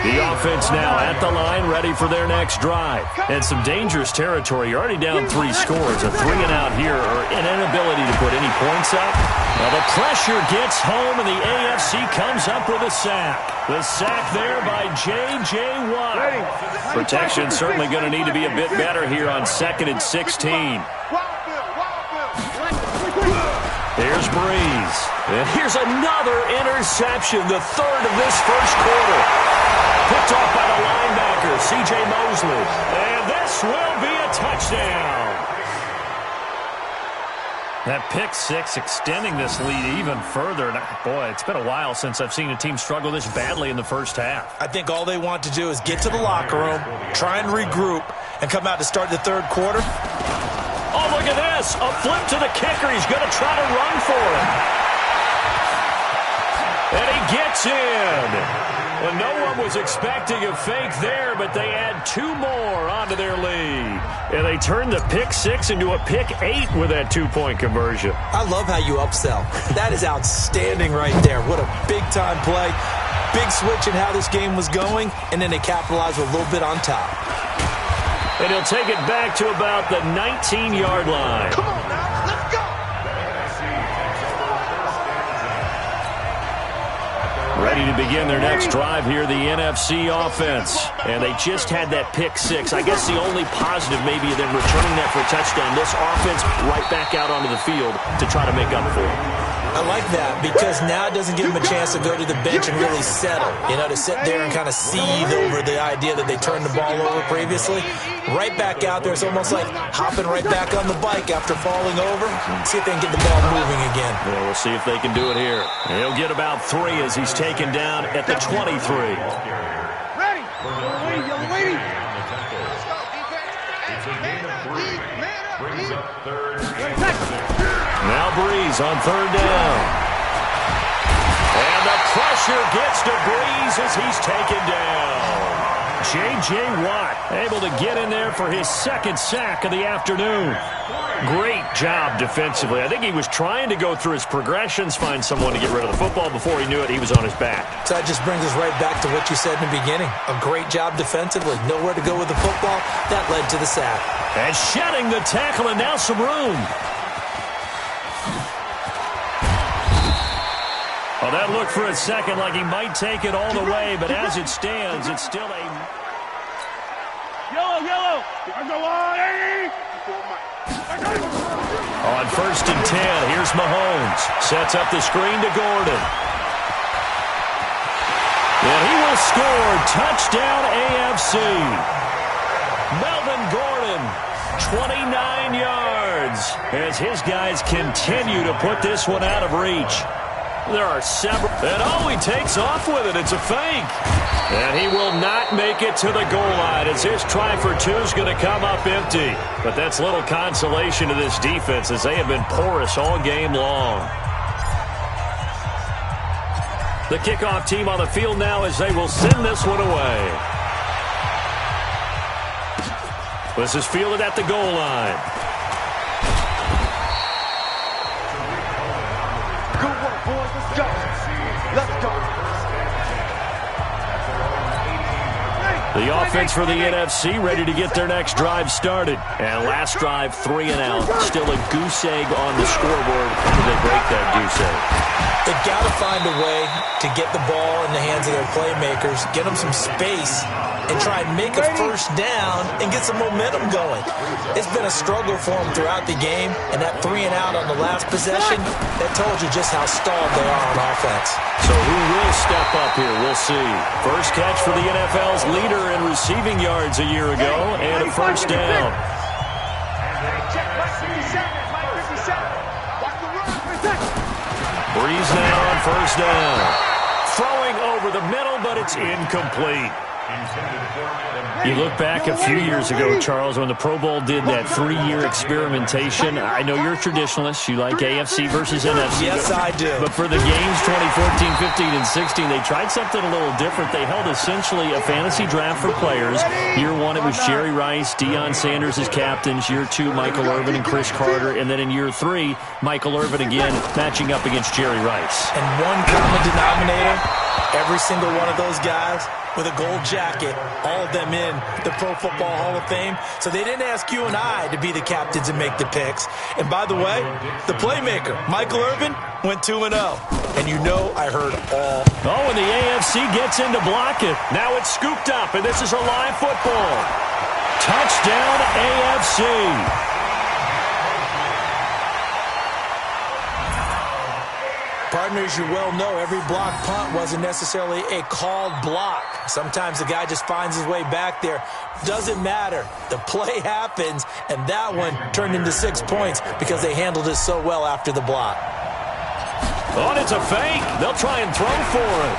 The offense now at the line, ready for their next drive. And some dangerous territory. You're already down 3 scores. A 3-and-out here, or an inability to put any points up. Now the pressure gets home, and the AFC comes up with a sack. The sack there by J.J. Watt. Protection certainly going to need to be a bit better here on 2nd and 16. Here's Breeze. And here's another interception, the third of this first quarter. Picked off by the linebacker, C.J. Mosley. And this will be a touchdown.
That pick six extending this lead even further. And boy, it's been a while since I've seen a team struggle this badly in the first half.
I think all they want to do is get to the locker room, try and regroup, and come out to start the third quarter.
Oh, look at this. A flip to the kicker. He's going to try to run for it. And he gets in. Well, no one was expecting a fake there, but they add 2 more onto their lead.
And they turned the pick six into a pick 8 with that 2-point conversion.
I love how you upsell. That is outstanding right there. What a big-time play. Big switch in how this game was going, and then they capitalized with a little bit on top.
And he'll take it back to about the 19-yard line.
Come on now, let's go.
Ready to begin their next drive here, the NFC offense. And they just had that pick six. I guess the only positive maybe of them returning that for a touchdown. This offense right back out onto the field to try to make up for it.
I like that because now it doesn't give them a chance to go to the bench and really settle. You know, to sit there and kind of seethe over the idea that they turned the ball over previously. Right back out there. It's almost like hopping right back on the bike after falling over. See if they can get the ball moving again.
Yeah, we'll see if they can do it here. He'll get about 3 as he's taken down at the 23.
Ready? Yellow lady. Let's go, defense.
Brings up third.
Now Breeze on third down. And the pressure gets to Breeze as he's taken down. J.J. Watt able to get in there for his second sack of the afternoon. Great job defensively. I think he was trying to go through his progressions, find someone to get rid of the football. Before he knew it, he was on his back.
So that just brings us right back to what you said in the beginning. A great job defensively. Nowhere to go with the football. That led to the sack.
And shedding the tackle, and now some room. Oh, that looked for a second like he might take it all the way, but as it stands, it's still a...
Yellow.
On first and 10, here's Mahomes. Sets up the screen to Gordon. And he will score. Touchdown AFC. Melvin Gordon, 29 yards. As his guys continue to put this one out of reach. There are several. And oh, he takes off with it. It's a fake. And he will not make it to the goal line as his try for 2 is going to come up empty. But that's little consolation to this defense as they have been porous all game long. The kickoff team on the field now as they will send this one away. This is fielded at the goal line.
Good work, boys. Let's go. Let's go.
The offense for the NFC ready to get their next drive started. And last drive, 3 and out. Still a goose egg on the scoreboard. How do they break that goose egg?
They've got to find a way to get the ball in the hands of their playmakers, get them some space, and try and make a first down and get some momentum going. It's been a struggle for them throughout the game, and that 3 and out on the last possession, that told you just how stalled they are on offense.
So who will step up here? We'll see. First catch for the NFL's leader in receiving yards a year ago, and a first down. Breeze now on first down. Throwing over the middle, but it's incomplete. You look back a few years ago, Charles, when the Pro Bowl did that 3-year experimentation. I know you're a traditionalist. You like AFC versus NFC.
Yes, I do.
But for the games 2014, 15, and 16, they tried something a little different. They held essentially a fantasy draft for players. Year 1, it was Jerry Rice, Deion Sanders as captains. Year 2, Michael Irvin and Chris Carter. And then in year 3, Michael Irvin again matching up against Jerry Rice.
And one common denominator, every single one of those guys with a gold jacket, all of them in the Pro Football Hall of Fame. So they didn't ask you and I to be the captains and make the picks. And by the way, the playmaker, Michael Irvin, went 2-0. And you know I heard all.
Oh, and the AFC gets in to block it. Now it's scooped up, and this is a live football. Touchdown AFC.
Partners, you well know every block punt wasn't necessarily a called block. Sometimes the guy just finds his way back there. Doesn't matter. The play happens, and that one turned into 6 points because they handled it so well after the block.
Oh, and it's a fake. They'll try and throw for it.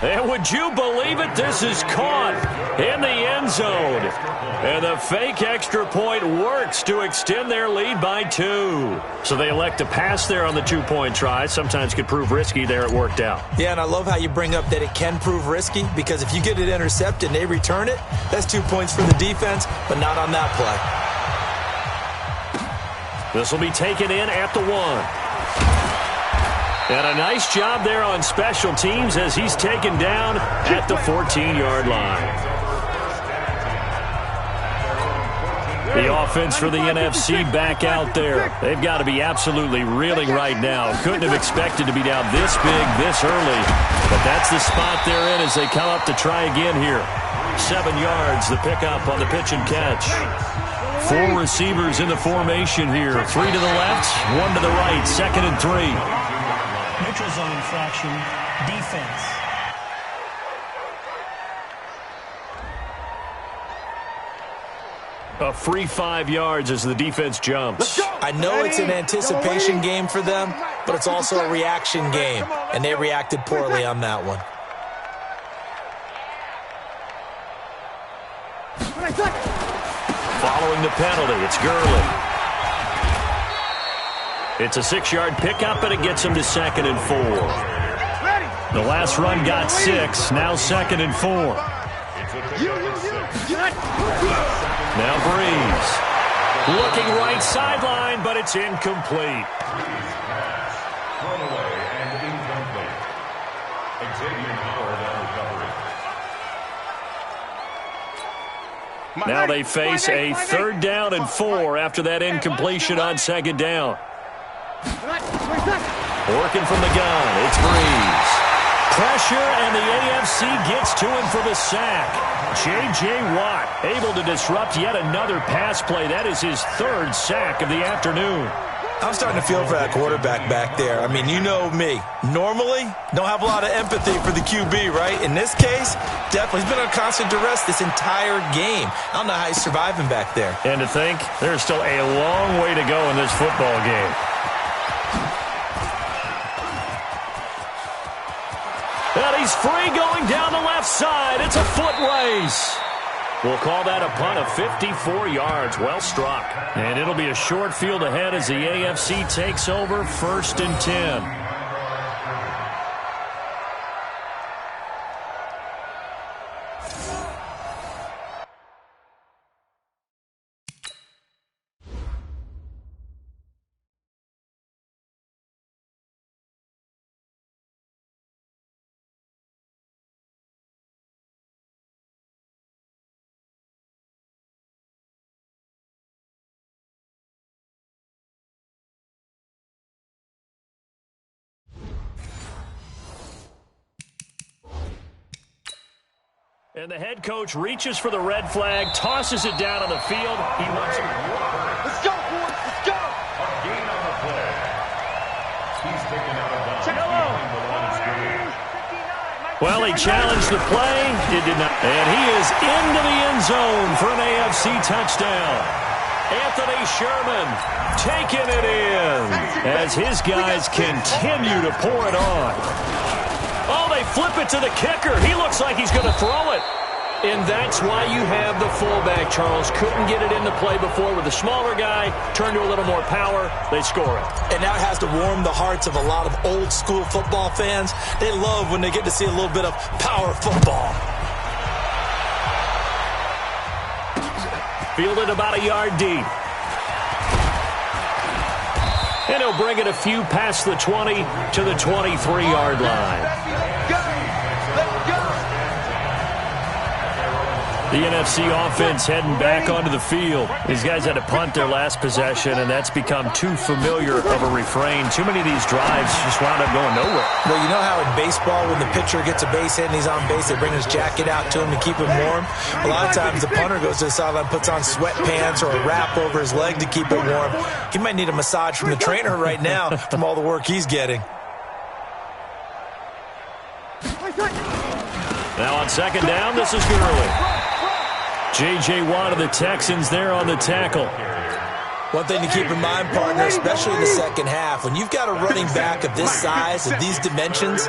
And would you believe it? This is caught in the end zone. And the fake extra point works to extend their lead by 2. So they elect to pass there on the 2-point try. Sometimes could prove risky. There it worked out.
Yeah, and I love how you bring up that it can prove risky, because if you get it intercepted and they return it, that's 2 points for the defense, but not on that play.
This will be taken in at the 1. And a nice job there on special teams as he's taken down at the 14-yard line. The offense for the NFC back out there. They've got to be absolutely reeling right now. Couldn't have expected to be down this big this early. But that's the spot they're in as they come up to try again here. 7 yards, the pickup on the pitch and catch. 4 receivers in the formation here. 3 to the left, 1 to the right. 2nd and 3.
Neutral zone infraction, defense.
A free 5 yards as the defense jumps.
I know it's an anticipation game for them, but it's also a reaction game, and they reacted poorly on that one.
Following the penalty, it's Gurley. It's a 6-yard pickup, and it gets him to 2nd and 4. The last run got 6, now 2nd and 4. Now Breeze. Looking right sideline, but it's incomplete.
Thrown away and incomplete. Xavier Howard on recovery.
Now they face a 3rd down and 4 after that incompletion on 2nd down. Working from the gun, it's Breeze. Pressure, and the AFC gets to him for the sack. J.J. Watt able to disrupt yet another pass play. That is his 3rd sack of the afternoon.
I'm starting to feel for that quarterback back there. I mean, you know me. Normally, don't have a lot of empathy for the QB, right? In this case, definitely. He's been on constant duress this entire game. I don't know how he's surviving back there.
And to think, there's still a long way to go in this football game. And he's free going down the left side. It's a foot race. We'll call that a punt of 54 yards. Well struck. And it'll be a short field ahead as the AFC takes over 1st and 10. And the head coach reaches for the red flag, tosses it down on the field. He wants it.
Let's go, boys. Let's go.
A gain on the play. He's taken out of bounds.
Well, he challenged the play. It did not. And he is into the end zone for an AFC touchdown. Anthony Sherman taking it in as his guys continue to pour it on. Oh, they flip it to the kicker. He looks like he's going to throw it. And that's why you have the fullback, Charles. Couldn't get it into play before with the smaller guy. Turned to a little more power. They score it.
And that has to warm the hearts of a lot of old-school football fans. They love when they get to see a little bit of power football.
Fielded about a yard deep. And he'll bring it a few past the 20 to the 23-yard line.
The NFC offense heading back onto the field. These guys had to punt their last possession, and that's become too familiar of a refrain. Too many of these drives just wound up going nowhere.
Well, you know how in baseball when the pitcher gets a base hit and he's on base, they bring his jacket out to him to keep him warm? A lot of times the punter goes to the sideline, puts on sweatpants or a wrap over his leg to keep it warm. He might need a massage from the trainer right now from all the work he's getting.
Now on second down, this is Gurley. J.J. Watt of the Texans there on the tackle.
One thing to keep in mind, partner, especially in the second half, when you've got a running back of this size, of these dimensions,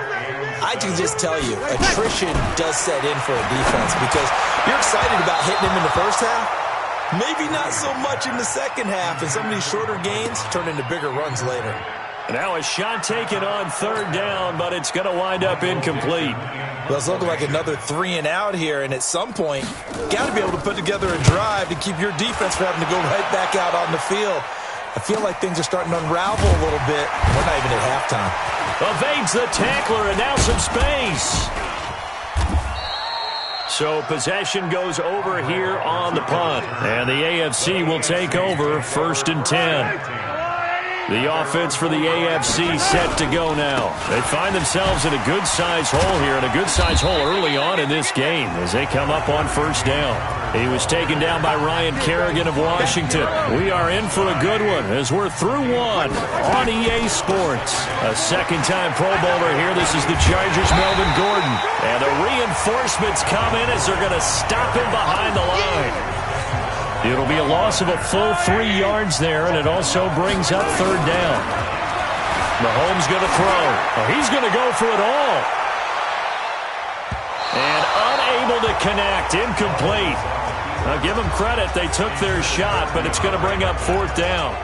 I can just tell you, attrition does set in for a defense because you're excited about hitting him in the first half. Maybe not so much in the second half, and some of these shorter gains turn into bigger runs later.
Now a shot taken on third down, but it's going to wind up incomplete.
Well, it's looking like another 3 and out here, and at some point, got to be able to put together a drive to keep your defense from having to go right back out on the field. I feel like things are starting to unravel a little bit. We're not even at halftime.
Evades the tackler, and now some space. So possession goes over here on the punt, and the AFC will take over 1st and 10. The offense for the AFC set to go now. They find themselves in a good-sized hole here, and a good-sized hole early on in this game as they come up on first down. He was taken down by Ryan Kerrigan of Washington. We are in for a good one as we're through one on EA Sports. A second-time Pro Bowler here. This is the Chargers' Melvin Gordon. And the reinforcements come in as they're going to stop him behind the line. It'll be a loss of a full 3 yards there, and it also brings up third down. Mahomes going to throw. Oh, he's going to go for it all. And unable to connect. Incomplete. Now give them credit. They took their shot, but it's going to bring up fourth down.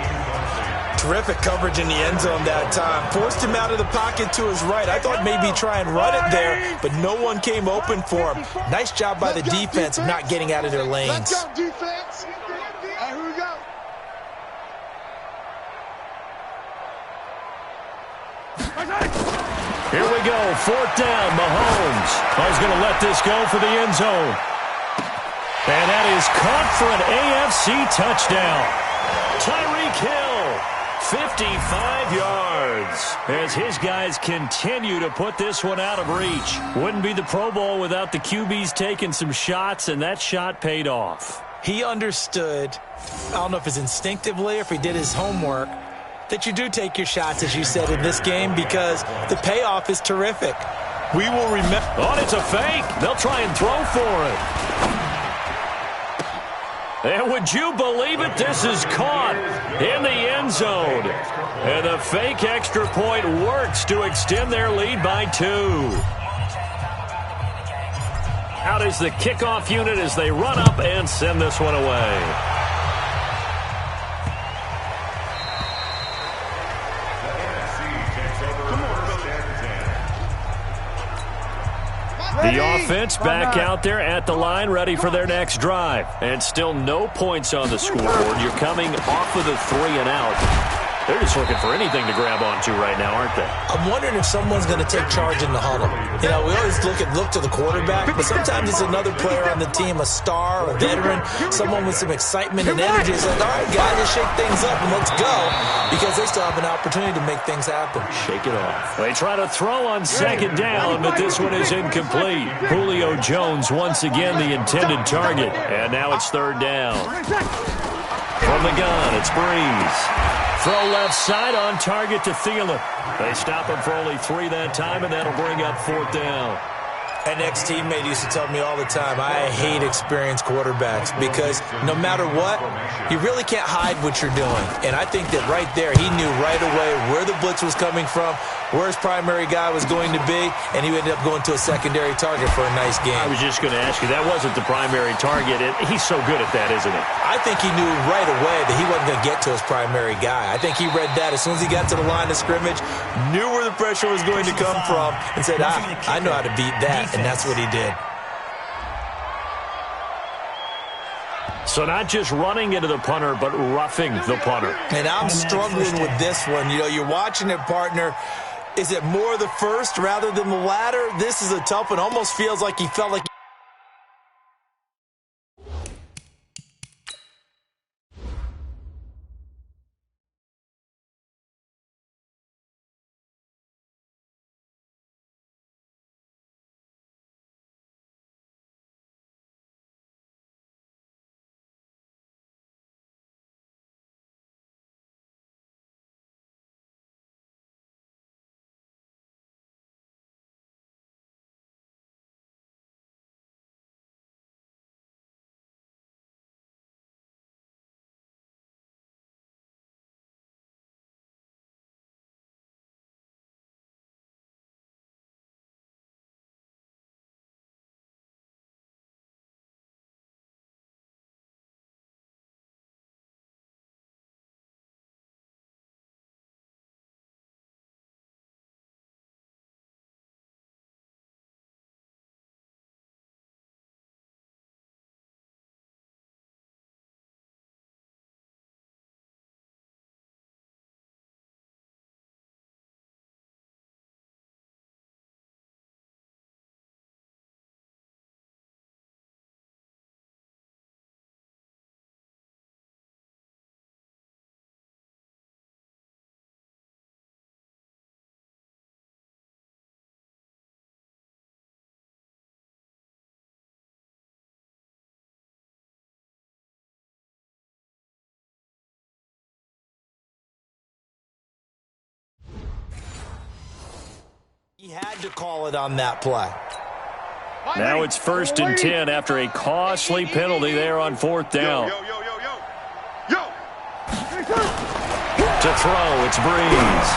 Terrific coverage in the end zone that time. Forced him out of the pocket to his right. I thought maybe try and run it there, but no one came open for him. Nice job by the defense of not getting out of their lanes.
Let's go, defense. Here we go.
Here we go. Fourth down. Mahomes. He's going to let this go for the end zone. And that is caught for an AFC touchdown. Tyreek Hill. 55 yards as his guys continue to put this one out of reach. Wouldn't be the Pro Bowl without the QBs taking some shots, and that shot paid off.
He understood, I don't know if it's instinctively or if he did his homework, that you do take your shots, as you said, in this game because the payoff is terrific. We will remember.
Oh, it's a fake. They'll try and throw for it. And would you believe it? This is caught in the end zone. And the fake extra point works to extend their lead by 2. Out is the kickoff unit as they run up and send this one away. The offense back out there at the line, ready for their next drive. And still no points on the scoreboard. You're coming off of the 3 and out. They're just looking for anything to grab onto right now, aren't they?
I'm wondering if someone's going to take charge in the huddle. You know, we always look to the quarterback, but sometimes it's another player on the team, a star, a veteran, someone with some excitement and energy. It's like, all right, guys, let's shake things up and let's go, because they still have an opportunity to make things happen.
Shake it off. They try to throw on second down, but this one is incomplete. Julio Jones once again the intended target, and now it's third down. From the gun, it's Breeze. Throw left side on target to Thielen. They stop him for only 3 that time, and that'll bring up fourth down.
An ex-teammate used to tell me all the time, I hate experienced quarterbacks because no matter what, you really can't hide what you're doing. And I think that right there, he knew right away where the blitz was coming from, where his primary guy was going to be, and he ended up going to a secondary target for a nice game.
I was just going to ask you, that wasn't the primary target. He's so good at that, isn't he?
I think he knew right away that he wasn't going to get to his primary guy. I think he read that as soon as he got to the line of scrimmage, knew where the pressure was going to come from, and said, I know how to beat that, and that's what he did.
So not just running into the punter, but roughing the punter.
And I'm struggling with this one. You know, you're watching it, partner. Is it more the first rather than the latter? This is a tough one. Almost feels like he felt like had to call it on that play.
Now it's 1st and 10 after a costly penalty there on 4th down. To throw, it's Breeze.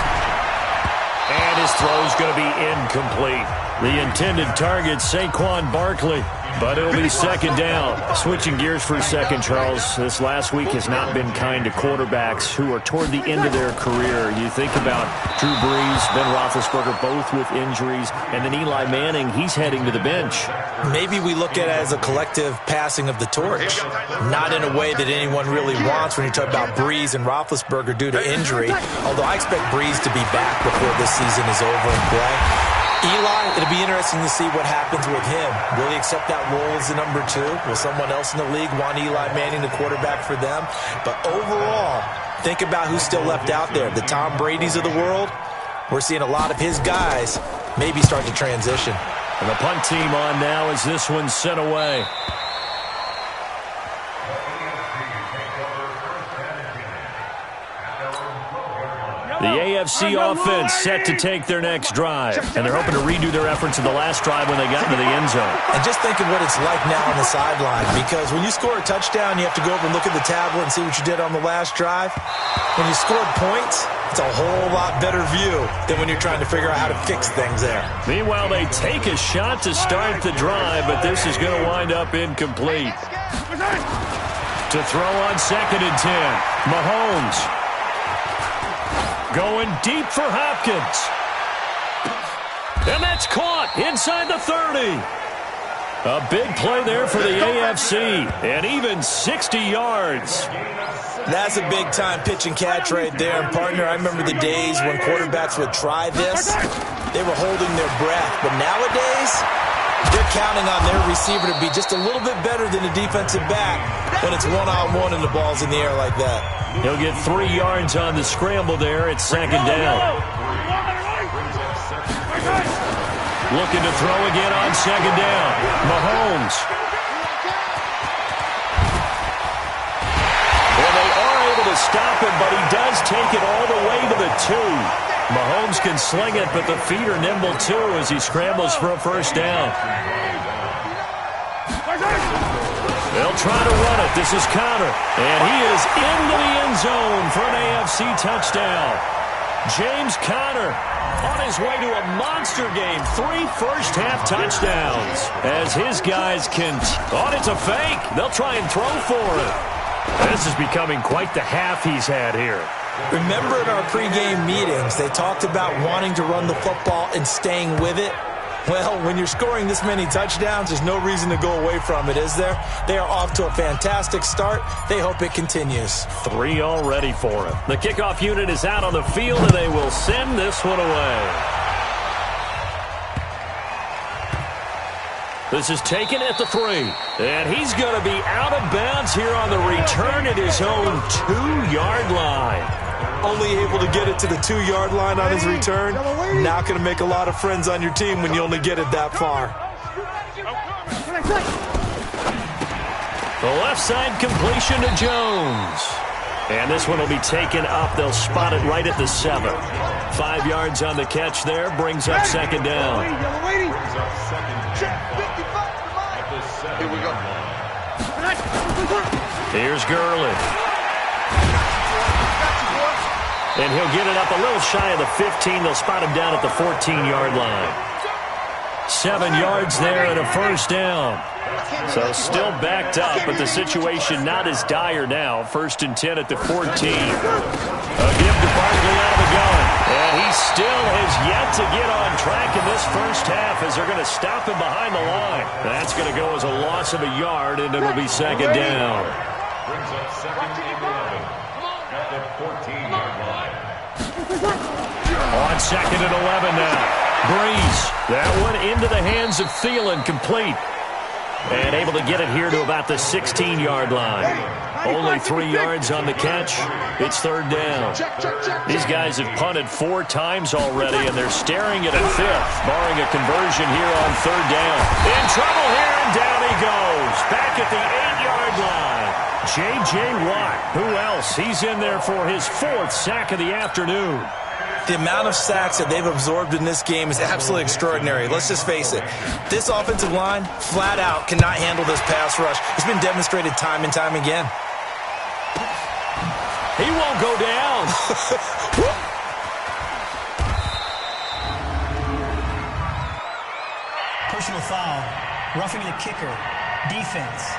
And his throw's going to be incomplete. The intended target, Saquon Barkley. But it'll be 2nd down. Switching gears for a second, Charles. This last week has not been kind to quarterbacks who are toward the end of their career. You think about Drew Brees, Ben Roethlisberger, both with injuries, and then Eli Manning, he's heading to the bench.
Maybe we look at it as a collective passing of the torch. Not in a way that anyone really wants when you talk about Brees and Roethlisberger due to injury. Although I expect Brees to be back before this season is over and play. Eli, it'll be interesting to see what happens with him. Will he accept that role as the number 2? Will someone else in the league want Eli Manning, the quarterback, for them? But overall, think about who's still left out there. The Tom Brady's of the world, we're seeing a lot of his guys maybe start to transition.
And the punt team on now as this one's sent away. The AFC offense set to take their next drive. And they're hoping to redo their efforts in the last drive when they got into the end zone.
And just think of what it's like now on the sideline. Because when you score a touchdown, you have to go over and look at the tablet and see what you did on the last drive. When you scored points, it's a whole lot better view than when you're trying to figure out how to fix things there.
Meanwhile, they take a shot to start the drive, but this is going to wind up incomplete. To throw on 2nd and 10, Mahomes. Going deep for Hopkins. And that's caught inside the 30. A big play there for the AFC. And even 60 yards.
That's a big-time pitch and catch right there. And, partner, I remember the days when quarterbacks would try this. They were holding their breath. But nowadays, they're counting on their receiver to be just a little bit better than the defensive back when it's one-on-one and the ball's in the air like that.
He'll get 3 yards on the scramble there. It's 2nd down. Looking to throw again on 2nd down. Mahomes. Well, they are able to stop him, but he does take it all the way to the 2. Mahomes can sling it, but the feet are nimble too as he scrambles for a 1st down. They'll try to run it. This is Conner. And he is into the end zone for an AFC touchdown. James Conner on his way to a monster game. 3 first-half touchdowns. As his guys can... Oh, it's a fake. They'll try and throw for it. This is becoming quite the half he's had here.
Remember at our pregame meetings, they talked about wanting to run the football and staying with it? Well, when you're scoring this many touchdowns, there's no reason to go away from it, is there? They are off to a fantastic start. They hope it continues.
3 already for him. The kickoff unit is out on the field, and they will send this one away. This is taken at the 3. And he's going to be out of bounds here on the return at his own 2-yard line.
Only able to get it to the 2-yard line on his return. Not going to make a lot of friends on your team when you only get it that far.
The left side completion to Jones. And this one will be taken up. They'll spot it right at the 7. 5 yards on the catch there. Brings up 2nd down.
Here we go.
Here's Gurley. And he'll get it up a little shy of the 15. They'll spot him down at the 14-yard line. 7 yards there and a 1st down. So still backed up, but the situation not as dire now. 1st and 10 at the 14. A give to Barkley out of the gun. And he still has yet to get on track in this first half as they're going to stop him behind the line. That's going to go as a loss of a yard, and it'll be 2nd down.
Brings up 2nd and 11 at the 14-yard line.
On 2nd and 11 now. Breeze. That one into the hands of Thielen, complete. And able to get it here to about the 16-yard line. Only 3 yards on the catch. It's 3rd down. These guys have punted 4 times already, and they're staring at a 5th, barring a conversion here on 3rd down. In trouble here, and down he goes. Back at the 8-yard line. J.J. Watt. Who else? He's in there for his 4th sack of the afternoon.
The amount of sacks that they've absorbed in this game is absolutely extraordinary. Let's just face it. This offensive line, flat out, cannot handle this pass rush. It's been demonstrated time and time again.
He won't go down.
Personal foul. Roughing the kicker. Defense.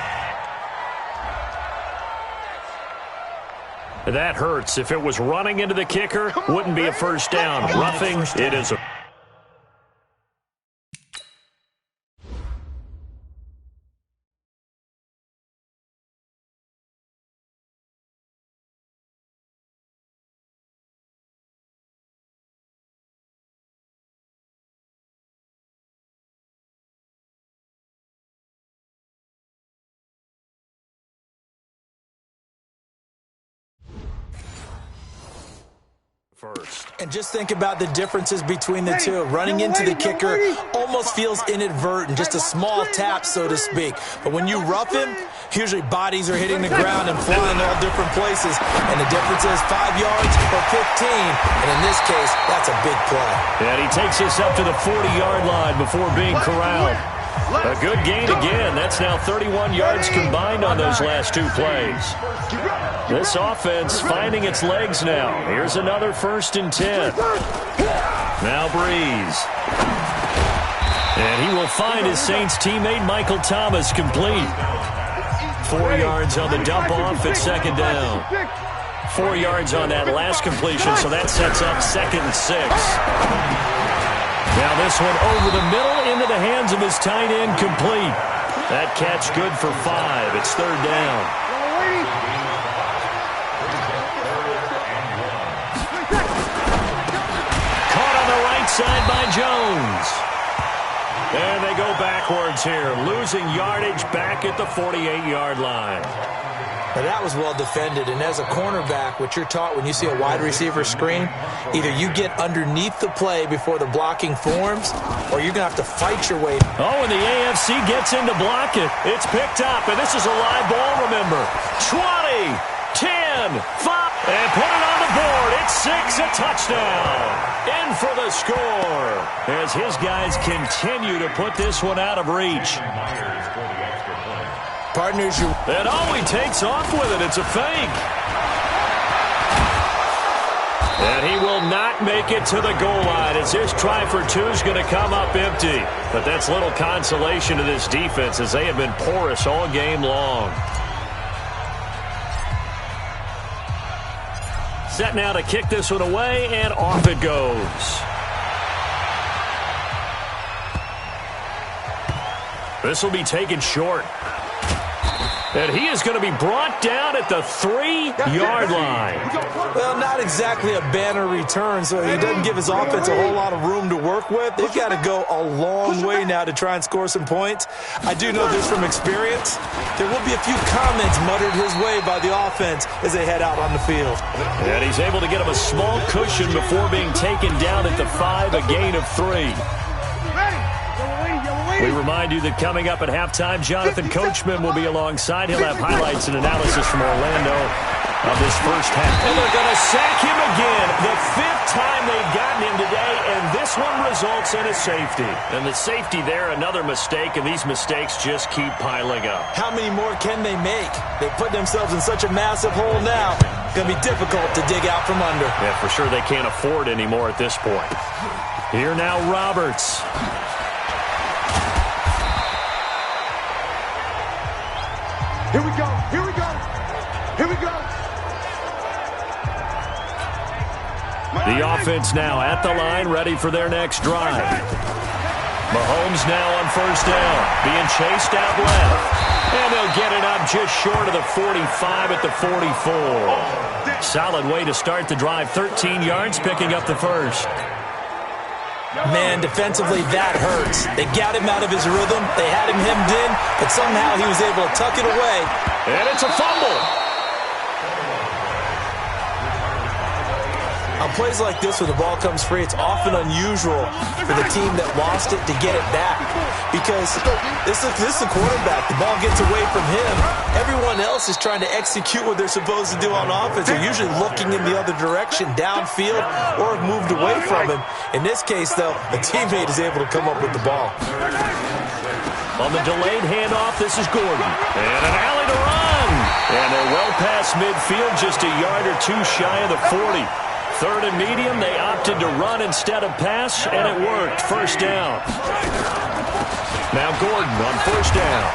That hurts. If it was running into the kicker, wouldn't be a first down. Roughing, it is a... first.
And just think about the differences between the two. Running into the kicker almost feels inadvertent, just a small tap, so to speak. But when you rough him, usually bodies are hitting the ground and flying all different places. And the difference is 5 yards or 15. And in this case, that's a big play.
And he takes us up to the 40-yard line before being corralled. A good gain again. That's now 31 yards combined on those last two plays. This offense finding its legs now. Here's another 1st and 10. Now Breeze. And he will find his Saints teammate Michael Thomas complete. 4 yards on the dump off at 2nd down. 4 yards on that last completion, so that sets up 2nd and 6. Now this one over the middle into the hands of his tight end complete. That catch good for 5. It's 3rd down. Caught on the right side by Jones. And they go backwards here, losing yardage back at the 48-yard line.
Now that was well defended, and as a cornerback, what you're taught when you see a wide receiver screen, either you get underneath the play before the blocking forms, or you're going to have to fight your way.
Oh, and the AFC gets in to block it. It's picked up, and this is a live ball, remember. 20, 10, 5, and put it on the board. It's 6, a touchdown. In for the score as his guys continue to put this one out of reach.
Partners,
and he takes off with it. It's a fake. And he will not make it to the goal line as his try for 2 is going to come up empty. But that's little consolation to this defense as they have been porous all game long. Set now to kick this one away, and off it goes. This will be taken short. And he is going to be brought down at the 3-yard line.
Well, not exactly a banner return, so he doesn't give his offense a whole lot of room to work with. They've got to go a long way now to try and score some points. I do know this from experience. There will be a few comments muttered his way by the offense as they head out on the field.
And he's able to get him a small cushion before being taken down at the 5, a gain of 3. We remind you that coming up at halftime, Jonathan Coachman will be alongside. He'll have highlights and analysis from Orlando of this first half. And they're going to sack him again. The 5th time they've gotten him today, and this one results in a safety. And the safety there, another mistake, and these mistakes just keep piling up.
How many more can they make? They put themselves in such a massive hole now. It's going to be difficult to dig out from under.
Yeah, for sure they can't afford any more at this point. Here now, Roberts.
Here we go, here we go, here we go.
The offense now at the line, ready for their next drive. Mahomes now on 1st down, being chased out left. And they'll get it up just short of the 45 at the 44. Solid way to start the drive, 13 yards, picking up the 1st.
Man, defensively, that hurts. They got him out of his rhythm. They had him hemmed in, but somehow he was able to tuck it away.
And it's a fumble.
A On plays like this, when the ball comes free, it's often unusual for the team that lost it to get it back. Because this is the quarterback. The ball gets away from him. Everyone else is trying to execute what they're supposed to do on offense. They're usually looking in the other direction, downfield, or have moved away from him. In this case, though, a teammate is able to come up with the ball.
On the delayed handoff, this is Gordon. And an alley to run. And they're well past midfield, just a yard or two shy of the 40. Third and medium, they opted to run instead of pass, and it worked. First down. Now Gordon on first down.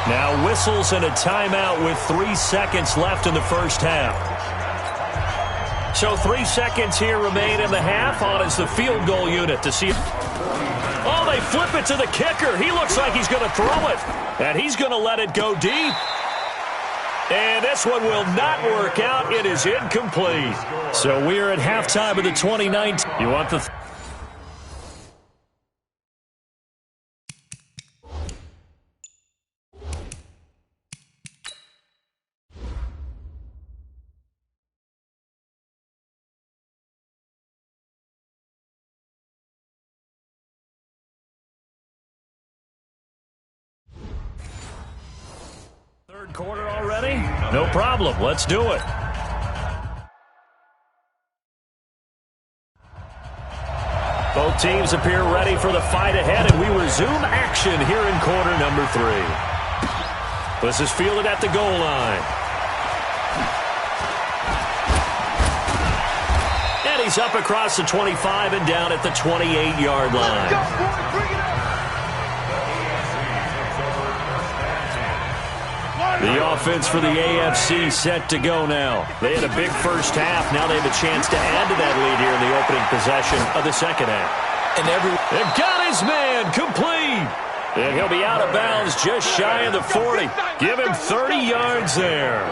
Now whistles and a timeout with 3 seconds left in the first half. So 3 seconds here remain in the half. On is the field goal unit to see. Oh, they flip it to the kicker. He looks like he's going to throw it. And he's going to let it go deep. And this one will not work out. It is incomplete. So we are at halftime of the 2019. You want the... Third quarter already? No problem. Let's do it. Both teams appear ready for the fight ahead, and we resume action here in quarter number 3. This is fielded at the goal line. And he's up across the 25 and down at the 28-yard line. The offense for the AFC set to go now. They had a big first half. Now they have a chance to add to that lead here in the opening possession of the second half.
And
they've got his man complete. And he'll be out of bounds just shy of the 40. Give him 30 yards there.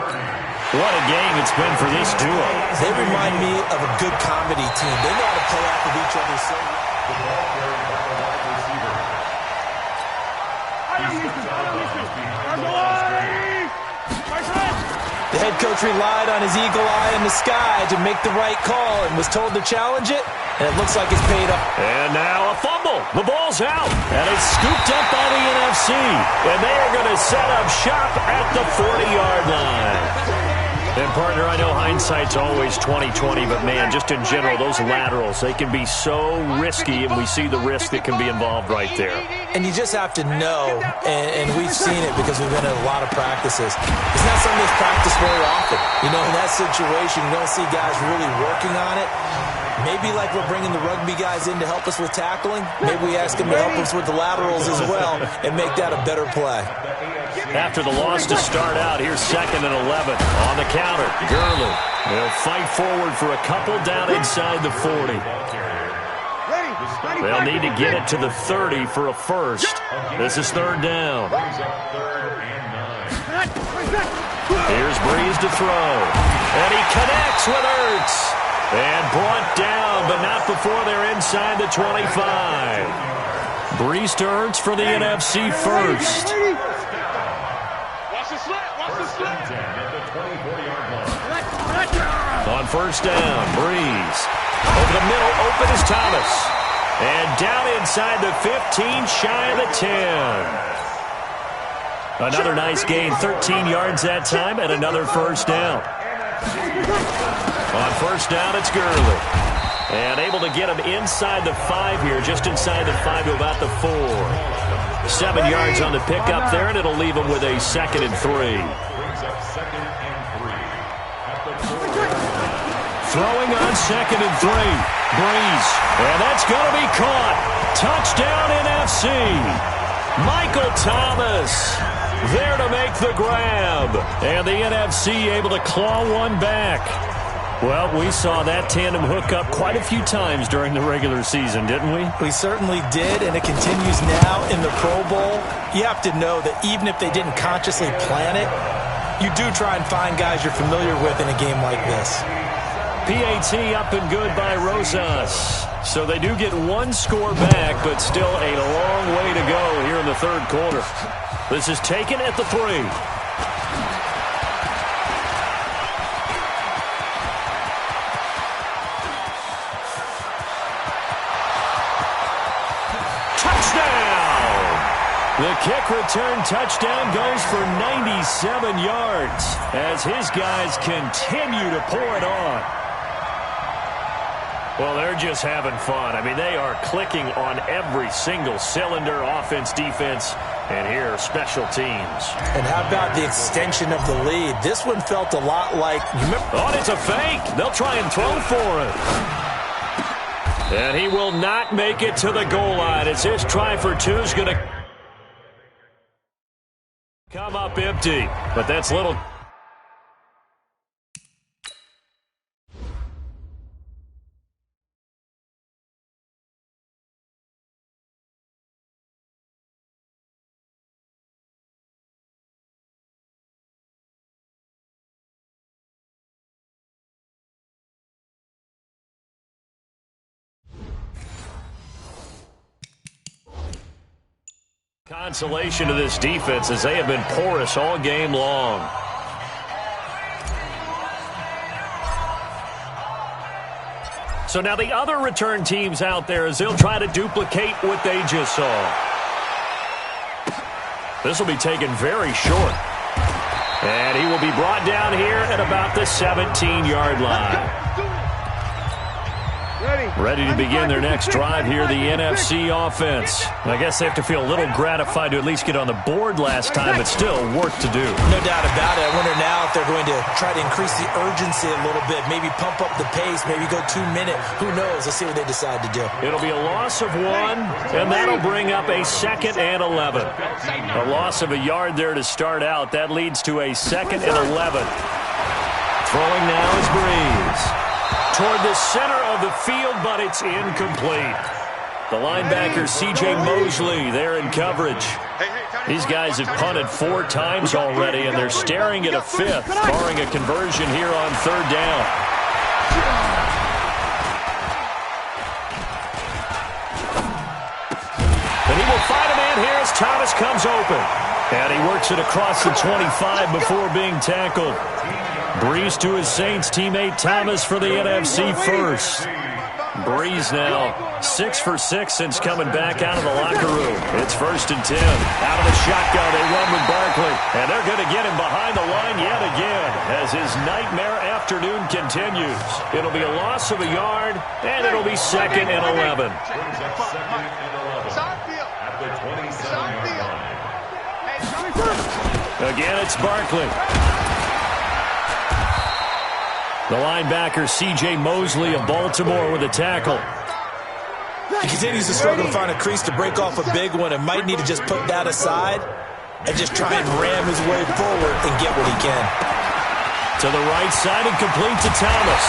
What a game it's been for this duo.
They remind me of a good comedy team. They know how to play off of each other so The head coach relied on his eagle eye in the sky to make the right call and was told to challenge it, and it looks like it's paid off.
And now a fumble. The ball's out, and it's scooped up by the NFC, and they are going to set up shop at the 40-yard line. And, partner, I know hindsight's always 20/20, but, man, just in general, those laterals, they can be so risky, and we see the risk that can be involved right there.
And you just have to know, and we've seen it because we've been in a lot of practices. It's not something that's practiced very often. You know, in that situation, you don't see guys really working on it. Maybe like we're bringing the rugby guys in to help us with tackling. Maybe we ask them to help us with the laterals as well and make that a better play.
After the loss to start out, here's 2nd and 11. On the counter, Gurley. They'll fight forward for a couple down inside the 40. They'll need to get it to the 30 for a first. This is 3rd down. Here's Breeze to throw. And he connects with Ertz. And brought down, but not before they're inside the 25. Breeze to Ertz for the NFC first. On first down, Breeze. Over the middle, open is Thomas. And down inside the 15, shy of the 10. Another nice gain, 13 yards that time, and another first down. On first down, it's Gurley. And able to get him inside the 5 here, just inside the 5 to about the 4. 7 yards on the pickup there, and it'll leave him with a 2nd and 3. Throwing on 2nd and 3. Breeze. And that's going to be caught. Touchdown NFC. Michael Thomas there to make the grab. And the NFC able to claw one back. Well, we saw that tandem hook up quite a few times during the regular season, didn't we?
We certainly did, and it continues now in the Pro Bowl. You have to know that even if they didn't consciously plan it, you do try and find guys you're familiar with in a game like this.
PAT up and good by Rosas. So they do get one score back, but still a long way to go here in the 3rd quarter. This is taken at the 3. Touchdown! The kick return touchdown goes for 97 yards as his guys continue to pour it on. Well, they're just having fun. I mean, they are clicking on every single cylinder, offense, defense, and here, special teams.
And how about the extension of the lead? This one felt a lot like...
Oh, it's a fake. They'll try and throw for it. And he will not make it to the goal line. It's his try for two is going to come up empty. But that's little... Consolation to this defense as they have been porous all game long. So now the other return teams out there as they'll try to duplicate what they just saw. This will be taken very short. And he will be brought down here at about the 17-yard line. Ready to begin their next drive here, the NFC offense. I guess they have to feel a little gratified to at least get on the board last time, but still work to do.
No doubt about it. I wonder now if they're going to try to increase the urgency a little bit, maybe pump up the pace, maybe go 2 minute. Who knows? Let's see what they decide to do.
It'll be a loss of 1, and that'll bring up a 2nd and 11. A loss of a yard there to start out. That leads to a 2nd and 11. Throwing now is Breeze. Toward the center of the field, but it's incomplete. The linebacker, C.J. Mosley, there in coverage. These guys have punted 4 times already, and they're staring at a 5th, barring a conversion here on 3rd down. And he will find a man here as Thomas comes open. And he works it across the 25 before being tackled. Breeze to his Saints teammate Thomas for the NFC first. Breeze now 6 for 6 since coming back out of the locker room. It's 1st and 10. Out of the shotgun, they run with Barkley. And they're going to get him behind the line yet again as his nightmare afternoon continues. It'll be a loss of a yard, and it'll be 2nd and 11.
At the 27-yard line.
Again, it's Barkley. The linebacker, C.J. Mosley of Baltimore with a tackle.
He continues to struggle to find a crease to break off a big one and might need to just put that aside and just try and ram his way forward and get what he can.
To the right side and complete to Thomas.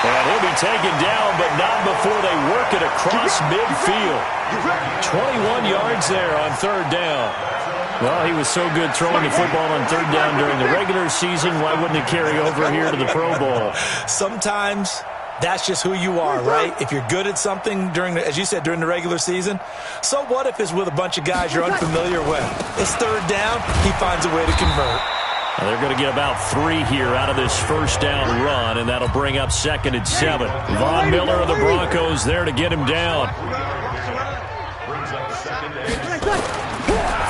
And he'll be taken down, but not before they work it across midfield. 21 yards there on 3rd down. Well, he was so good throwing the football on 3rd down during the regular season. Why wouldn't it carry over here to the Pro Bowl?
Sometimes that's just who you are, right? If you're good at something during, as you said, during the regular season, so what if it's with a bunch of guys you're unfamiliar with? It's 3rd down. He finds a way to convert.
Well, they're going to get about 3 here out of this 1st down run, and that'll bring up 2nd and 7. Von Miller of the Broncos there to get him down.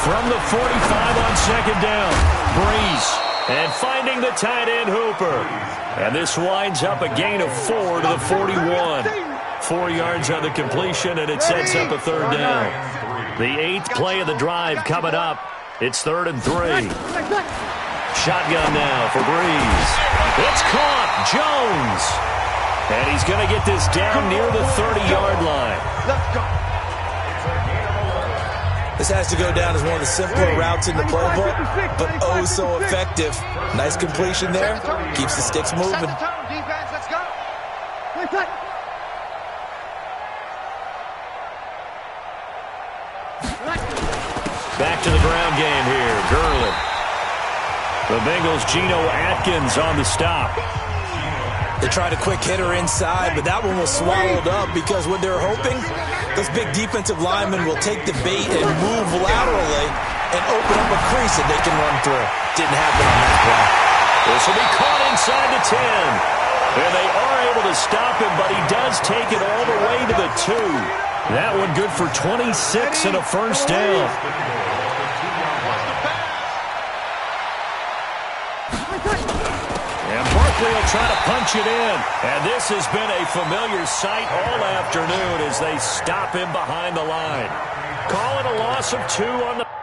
From the 45 on 2nd down, Breeze, and finding the tight end Hooper. And this winds up a gain of 4 to the 41. 4 yards on the completion, and it sets up a 3rd down. The 8th play of the drive coming up. It's 3rd and 3. Shotgun now for Breeze. It's caught, Jones. And he's going to get this down near the 30-yard line.
Let's go.
This has to go down as one of the simpler routes in the playbook, but oh so effective. Nice completion there. Keeps the sticks moving.
Let's go.
Back to the ground game here. Gurley. The Bengals, Geno Atkins on the stop.
They tried a quick hitter inside, but that one was swallowed up because what they're hoping, those big defensive linemen will take the bait and move laterally and open up a crease that they can run through. Didn't happen on that play.
This will be caught inside the 10. And they are able to stop him, but he does take it all the way to the 2. That one good for 26 and a first down. And Barkley will try to punch it in. And this has been a familiar sight all afternoon as they stop him behind the line. Calling a loss of 2 on the